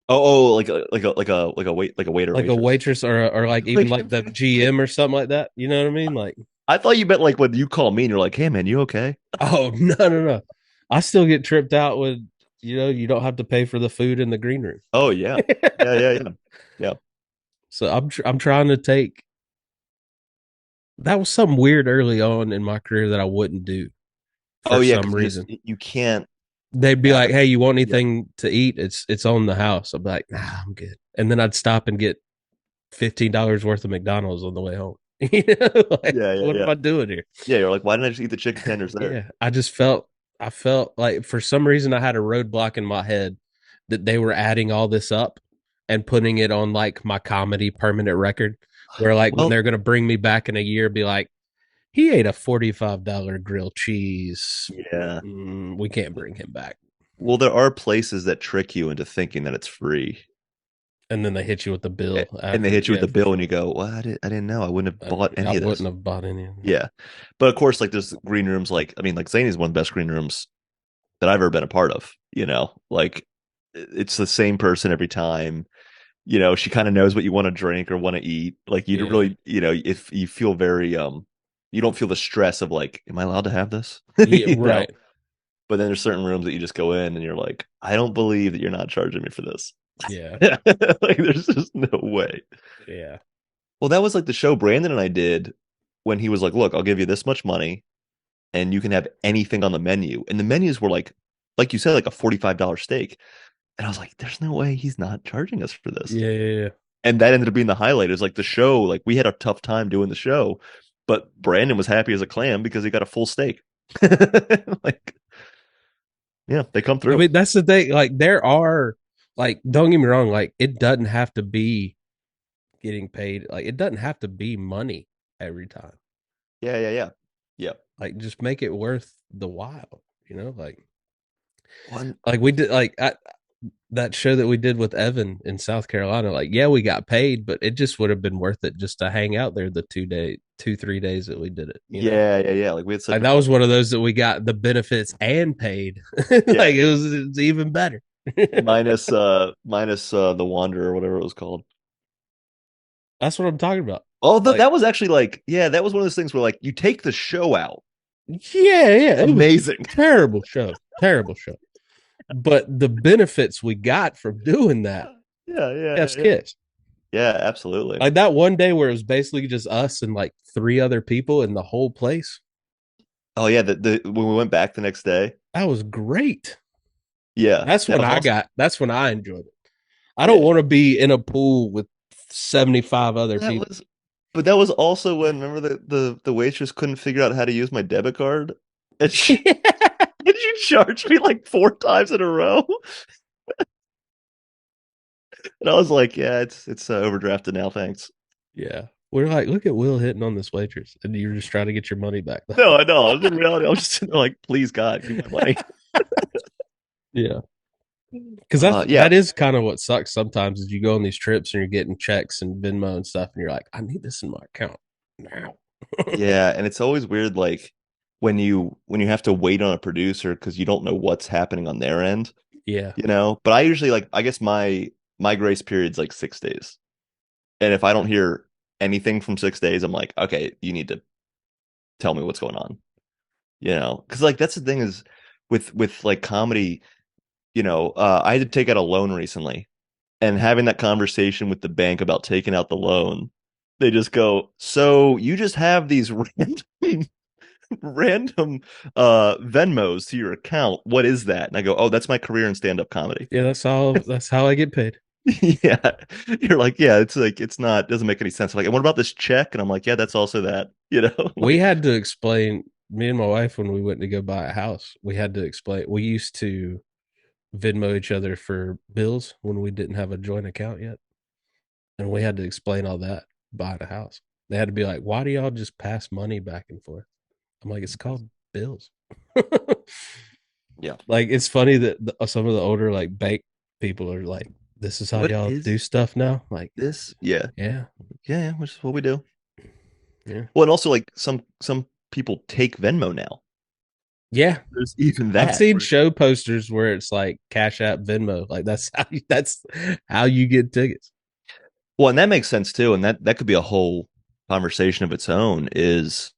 Like a waiter, Like a waitress. waitress or like even Like, like the GM or something like that. You know what I mean? Like, I thought you meant like when you call me and you're like, hey, man, you okay? oh no, no, no. I still get tripped out when you don't have to pay for the food in the green room. Oh, yeah. Yeah. Yeah. Yeah. Yeah. So I'm trying to take that was something weird early on in my career that I wouldn't do Oh, for yeah. some Cause reason. you can't They'd be have like, it. "Hey, you want Yeah. anything to eat? It's on the house." I'd be like, "Nah, I'm good." And then I'd stop and get $15 worth of McDonald's on the way home. Like, Yeah. Yeah. what am Yeah. I doing here? Yeah. You're like, why didn't I just eat the chicken tenders there? Yeah, I felt like for some reason I had a roadblock in my head that they were adding all this up and putting it on like my comedy permanent record, where like when Well, they're gonna bring me back in a year, be like, he ate a $45 grilled cheese. yeah. We can't bring him back. Well, there are places that trick you into thinking that it's free. And then they hit you with the bill And they after. hit you with Yeah, the for bill and sure. you go, well, I didn't know. I wouldn't have bought I any of wouldn't this. have bought any. Yeah. But of course, like there's green rooms, like, I mean, like Zany's one of the best green rooms that I've ever been a part of, you know, like it's the same person every time. You know, she kind of knows what you want to drink or want to eat. Like you don't Yeah, really, you know, if you feel very, you don't feel the stress of like, am I allowed to have this? yeah, You know, right. but then there's certain rooms that you just go in and you're like, I don't believe that you're not charging me for this. Yeah, Like there's just no way. yeah, Well, that was like the show Brandon and I did when he was like, look, I'll give you this much money and you can have anything on the menu. And the menus were like you said, like a $45 steak. And I was like, there's no way he's not charging us for this. yeah, yeah, yeah. And that ended up being the highlight. It was like the show, like we had a tough time doing the show, but Brandon was happy as a clam because he got a full steak. Like, yeah, they come I through. mean, that's the thing. Like, there are like, don't get me wrong. Like, it doesn't have to be getting paid. Like, it doesn't have to be money every time. Yeah, yeah, yeah. Yeah. Like, just make it worth the while. One, Like we did. That show that we did with Evan in South Carolina, like, yeah, we got paid, but it just would have been worth it just to hang out there the 3 days that we did it. yeah, yeah, yeah. Like we had such Like a that fun. was one of those that we got the benefits and paid. Yeah. Like it was even better. Minus the Wanderer or whatever it was called. That's what I'm talking about. Oh, Like, that was actually like, yeah, that was one of those things where like you take the show out. yeah, yeah, it was Amazing. terrible show, terrible show. But the benefits we got from doing that, Yeah, yeah, chef's yeah. kiss. Yeah, absolutely. Like that one day where it was basically just us and like three other people in the whole place. Oh yeah, the when we went back the next day. That was great. Yeah, that was awesome. That's when I enjoyed it. I don't Yeah. want to be in a pool with 75 other That people. was but that was also when remember the waitress couldn't figure out how to use my debit card. And she charged me like 4 times in a row. And I was like, yeah, it's overdrafted now, thanks. Yeah. We're like, look at Will hitting on this waitress, and you're just trying to get your money back. No, I know. In reality, I was just sitting there like, please God, give me my money. Yeah. Because that Yeah, that is kind of what sucks sometimes is you go on these trips and you're getting checks and Venmo and stuff, and you're like, I need this in my account now. yeah, and it's always weird, like when you have to wait on a producer because you don't know what's happening on their end, Yeah. you know. But I usually like, I guess my grace period's like 6 days, and if I don't hear anything from 6 days, I'm like, okay, you need to tell me what's going on, you know, because like that's the thing is with like comedy, you know, I had to take out a loan recently, and having that conversation with the bank about taking out the loan, they just go, so you just have these random Venmos to your account. What is that? And I go, oh, that's my career in stand-up comedy. Yeah, that's how I get paid. Yeah. You're like, yeah, it's like it's not doesn't make any sense. I'm like, and what about this check? And I'm like, yeah, that's also that, you know? We Like, had to explain, me and my wife, when we went to go buy a house, we had to explain. We used to Venmo each other for bills when we didn't have a joint account yet. And we had to explain all that. buying a house. They had to be like, why do y'all just pass money back and forth? I'm like, it's called bills. Yeah. Like, it's funny that some of the older like bank people are like, this is how What y'all do is stuff now. Like, this? Yeah. yeah, Yeah, which is what we do. yeah, Well, and also like some people take Venmo now. yeah. There's even I've that. seen show posters where it's like Cash App, Venmo. Like that's how you get tickets. Well, and that makes sense too. And that could be a whole conversation of its own is,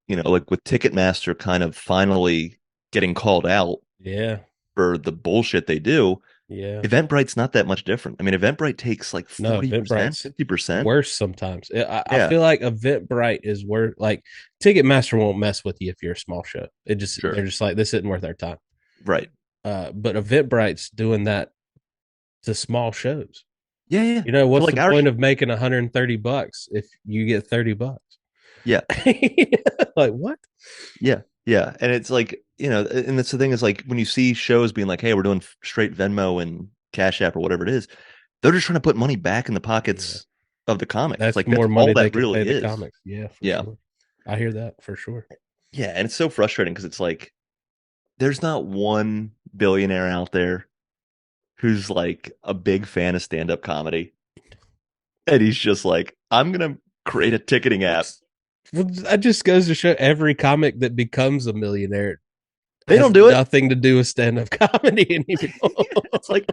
like with Ticketmaster kind of finally getting called out Yeah, for the bullshit they do. yeah. Eventbrite's not that much different. I mean, Eventbrite takes like No, 40%, Eventbrite's 50%. worse sometimes. I Yeah, feel like Eventbrite is worth. Like Ticketmaster won't mess with you if you're a small show. sure. They're just like, this isn't worth our time. Right. But Eventbrite's doing that to small shows. Yeah, yeah. You know, So what's like the our point of making $130 if you get $30? yeah, Like what? yeah, yeah. And it's like, and that's the thing is like when you see shows being like, hey, we're doing straight Venmo and Cash App or whatever it is, they're just trying to put money back in the Yeah, pockets of the comics. that's Like that's more all money they that can really pay the is. comics. Yeah, for Yeah. sure. I hear that for sure. Yeah. And it's so frustrating because it's like there's not one billionaire out there who's like a big fan of stand-up comedy. And he's just like, I'm gonna create a ticketing app. Well, that just goes to show every comic that becomes a millionaire They has don't do it. nothing to do with stand-up comedy anymore. It's like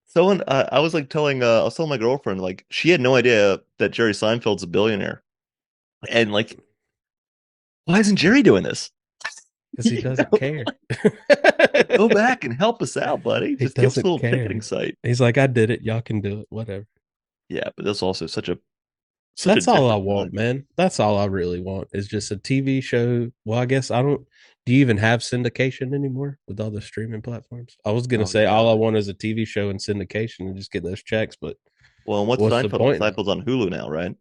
someone I was like I was telling my girlfriend like she had no idea that Jerry Seinfeld's a billionaire. And like, why isn't Jerry doing this? Because he You doesn't know? care. Go back and help us out, buddy. He Just give us a doesn't little care. ticketing site. He's like, I did it. Y'all can do it. Whatever. Yeah, but that's also such a That's all I different want, time. man. That's all I really want is just a TV show. Well, I guess I don't. Do you even have syndication anymore with all the streaming platforms? I was gonna Oh say all I God. want is a TV show and syndication and just get those checks, but Well, and what's what's the Seinfeld? point now? Seinfeld's on Hulu now, right?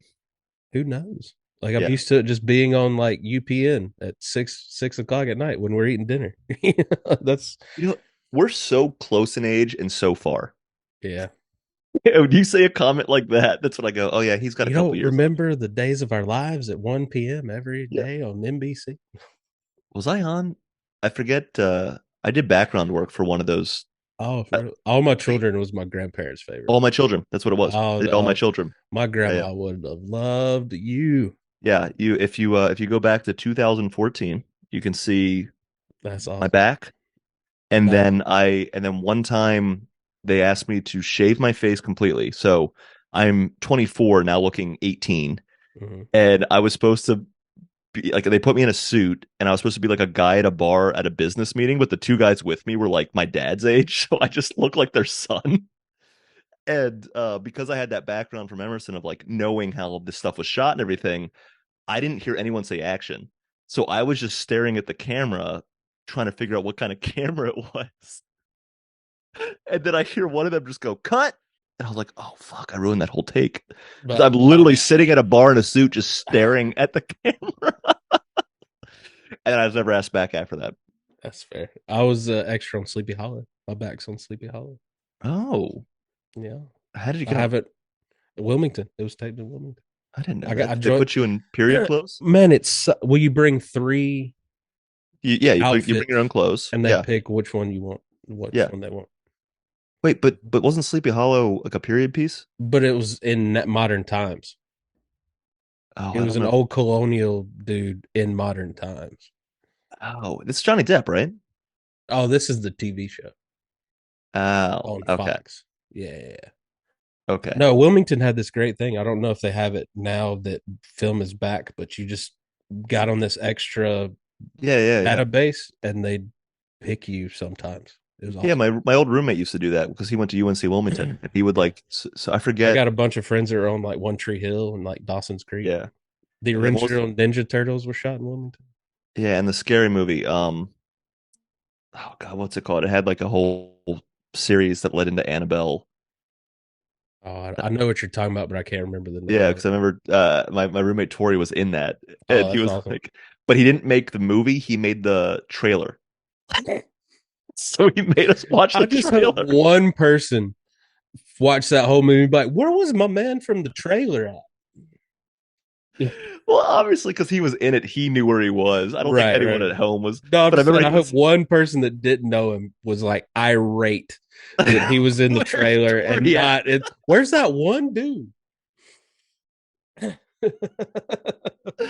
Who knows? Like I'm Yeah. used to it just being on like UPN at six o'clock at night when we're eating dinner. That's You know, we're so close in age and so far. yeah. When you say a comment like that, that's when I go, oh yeah, he's got a You couple don't years on. remember the days of our lives at 1 p.m. every Yeah. day on NBC? Was I on? I forget. I did background work for one of those. Oh, Uh, All My Children was my grandparents' favorite. All My Children. That's what it was. Oh, I did All My Children. my Yeah, yeah. grandma would have loved you. Yeah, if you go back to 2014, you can see That's my awesome. back. And That, then one time they asked me to shave my face completely. So I'm 24 now looking 18. mhm. And I was supposed to be like they put me in a suit and I was supposed to be like a guy at a bar at a business meeting, but the two guys with me were like my dad's age, so I just looked like their son. And because I had that background from Emerson of like knowing how this stuff was shot and everything, I didn't hear anyone say action. So I was just staring at the camera, trying to figure out what kind of camera it was. And then I hear one of them just go, cut. And I was like, oh, fuck, I ruined that whole take. 'Cause But I'm literally sitting at a bar in a suit, just staring at the camera. And I was never asked back after that. that's fair. I was extra on Sleepy Hollow. My back's on Sleepy Hollow. Oh, Yeah, how did you I get on? have it. Wilmington. It was taped in Wilmington. I didn't know I got. that. I Did they joined. put you in period clothes? Man, it's. Will you bring three Yeah, you bring outfits your own clothes. and they Yeah, pick which one you want, which yeah. one they want? Wait, but wasn't Sleepy Hollow like a period piece? But it was in modern times. Oh, He I was don't an know. old colonial dude in modern times. Oh, it's Johnny Depp, right? Oh, this is the TV show Oh, on okay, Fox. Yeah. okay. No, Wilmington had this great thing. I don't know if they have it now that film is back, but you just got on this extra Yeah, yeah, yeah. database and they pick you sometimes. It was Yeah, awesome. my old roommate used to do that because he went to UNC Wilmington. And he would Yeah. like, so I I forget. got a bunch of friends that are on like One Tree Hill and like Dawson's Creek. Yeah, The and then what was original Ninja Turtles were shot in Wilmington. yeah, and the scary movie. Oh God, what's it called? It had like a whole series that led into Annabelle. Oh, I know what you're talking about, but I can't remember the name Yeah, of because I it. remember my roommate Tori was in that, and Oh, he that's was awesome. like, but he didn't make the movie. He made the trailer, so he made us watch I the just hope trailer. one person watched that whole movie. Like, where was my man from the trailer at? Well, obviously, because he was in it, he knew where he was. I don't think anyone at home was. No, I'm But I just saying, remember I he hope was. one person that didn't know him was like irate that he was in the trailer and Tori at? not. Where's that one dude?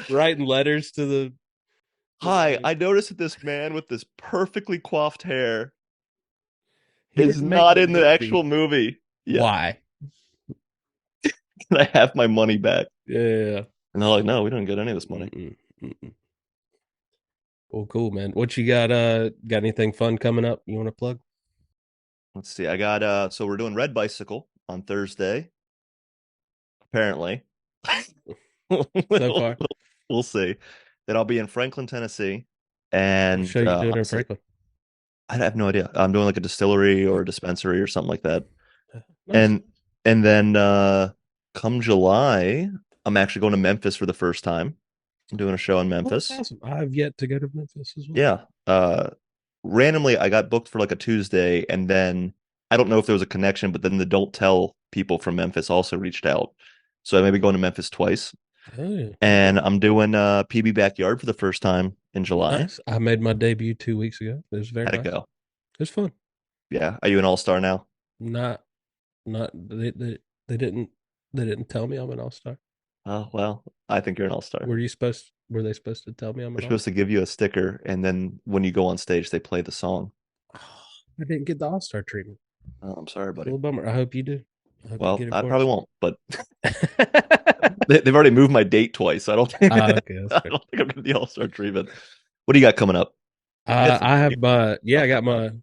Writing letters to the. Hi, I noticed that this man with this perfectly coiffed hair He is didn't make not the in the movie. actual movie. Yeah, Why? can I have my money back? Yeah. And they're like, no, we don't get any of this money. Mm-mm, mm-mm. Well, cool, man. What you got? Got anything fun coming up? You want to plug? Let's see. I got so we're doing Red Bicycle on Thursday, apparently. So we'll, far, we'll see. Then I'll be in Franklin, Tennessee, what and show you doing in honestly, Franklin? I have no idea. I'm doing like a distillery or a dispensary or something like that. Nice. And then come July, I'm actually going to Memphis for the first time. I'm doing a show in Well, that's Memphis. awesome. I've yet to go to Memphis as well. Yeah. Randomly I got booked for like a Tuesday, and then I don't know if there was a connection, but then the Don't Tell people from Memphis also reached out. So I may be going to Memphis twice. Oh, And I'm doing PB Backyard for the first time in July. nice. I made my debut 2 weeks ago. It was very How'd it nice. go? It was fun. Yeah. Are you an all-star now? Not, not they didn't they didn't tell me I'm an all star. Oh, well, I think you're an all-star. Were they supposed to tell me I'm They're an all supposed to star? give you a sticker, and then when you go on stage, they play the song. I didn't get the all star treatment. Oh, I'm sorry, It's a buddy. little bummer. I hope you do. I hope you Well, get it I for probably us. won't, but they've already moved my date twice. So I don't think Okay, that's I fair. don't think I'm gonna be all-star treatment. What do you got coming up? You had some I have pretty my stuff I coming up.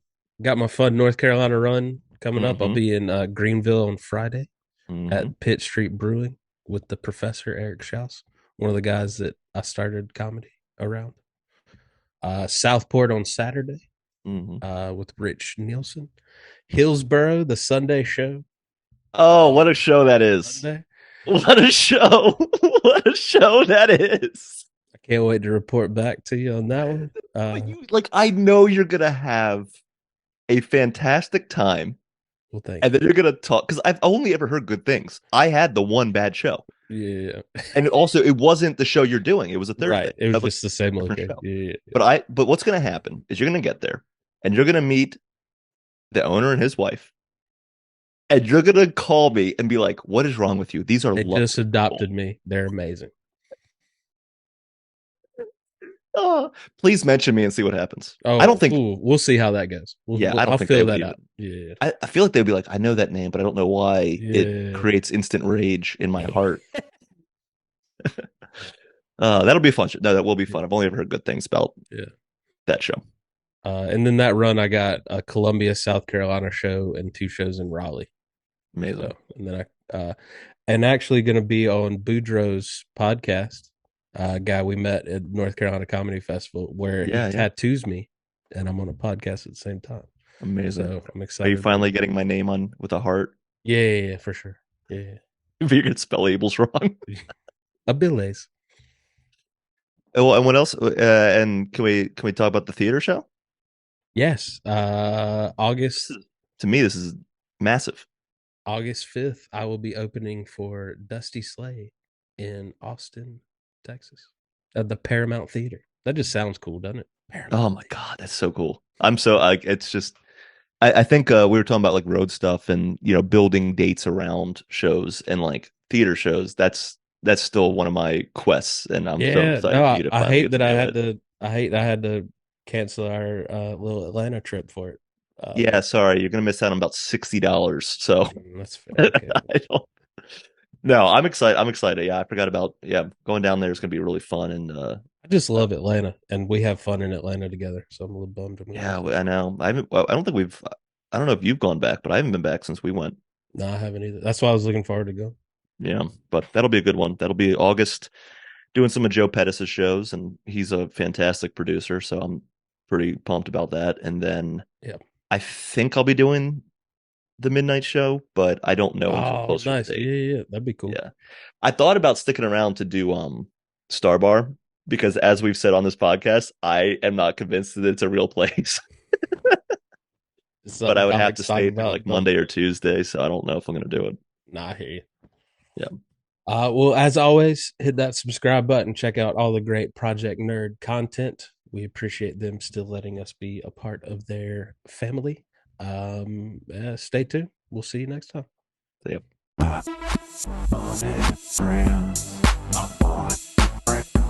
got my fun North Carolina run coming up. I'll Mm-hmm. be in Greenville on Friday Mm-hmm. at Pitt Street Brewing with the professor Eric Schaus, one of the guys that I started comedy around. Southport on Saturday Mm-hmm. with Rich Nielsen. Hillsboro, the Sunday show. Oh, what a show that is. Sunday. What a show. What a show that is. I can't wait to report back to you on that one. But you like I know you're gonna have a fantastic time, Well, thank and then you're gonna talk because I've only ever heard good things. I had the one bad show. you. Yeah. And also it wasn't the show you're doing. It was a Thursday. Right. It was That was just the same a different location. show. Yeah. But what's gonna happen is you're gonna get there and you're gonna meet the owner and his wife, and you're gonna call me and be like, "What is wrong with you? These are They lovely just people." adopted me. They're amazing. Oh, please mention me and see what happens. Oh, I don't think. we'll see how that goes. Yeah, I don't I'll think they fill would that even. out. Yeah. I feel like they'd be like, "I know that name, but I don't know why it Yeah. creates instant rage in my heart." That'll be fun. No, that will be fun. I've only ever heard good things about Yeah. that show. And then that run, I got a Columbia, South Carolina show and 2 shows in Raleigh. Amazing. So, and then and actually going to be on Boudreaux's podcast, guy we met at North Carolina Comedy Festival, where he tattoos me, and I'm on a podcast at the same time. Amazing. So I'm Are excited. you finally getting my name on with a heart? Yeah, for sure. Yeah. If you could spell Abel's wrong. Abeles. Oh, and what else? And can we talk about the theater show? Yes. August To me, this is massive. August 5th, I will be opening for Dusty Slay in Austin, Texas, at the Paramount Theater. That just sounds cool, doesn't it? Paramount Oh my Theater. God, that's so cool. I'm so like it's just I think we were talking about like road stuff and building dates around shows and like theater shows. That's still one of my quests, and I'm so excited for you to I finally hate get that to I do had it. to. I hate I had to cancel our little Atlanta trip for it. Yeah, sorry, you're gonna miss out on about $60. So That's fair. Okay. I don't. No, I'm excited. I'm excited. Yeah, I forgot about going down there is gonna be really fun and I just love Atlanta, and we have fun in Atlanta together. So I'm a little bummed. yeah, I know. I haven't. I don't think we've. I don't know if you've gone back, but I haven't been back since we went. No, I haven't either. That's why I was looking forward to go. Yeah, but that'll be a good one. That'll be August, doing some of Joe Pettis' shows, and he's a fantastic producer, so I'm pretty pumped about that. And then Yeah. I think I'll be doing the midnight show, but I don't know until Oh, closer to nice. the date. Yeah, that'd be cool. Yeah, I thought about sticking around to do Star Bar because, as we've said on this podcast, I am not convinced that it's a real place. But I would have to stay through like Monday or Tuesday, so I don't know if I'm going to do it. Nah, I hear you. Yeah. Well, as always, hit that subscribe button. Check out all the great Project Nerd content. We appreciate them still letting us be a part of their family. Stay tuned. We'll see you next time. Yep. Funny friends, my funny friends,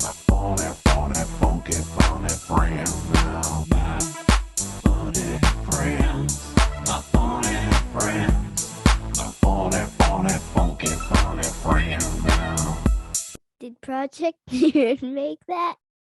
my funky friends now. My funny friends, my funny friends, my funky friends now. Did Project Nerd make that?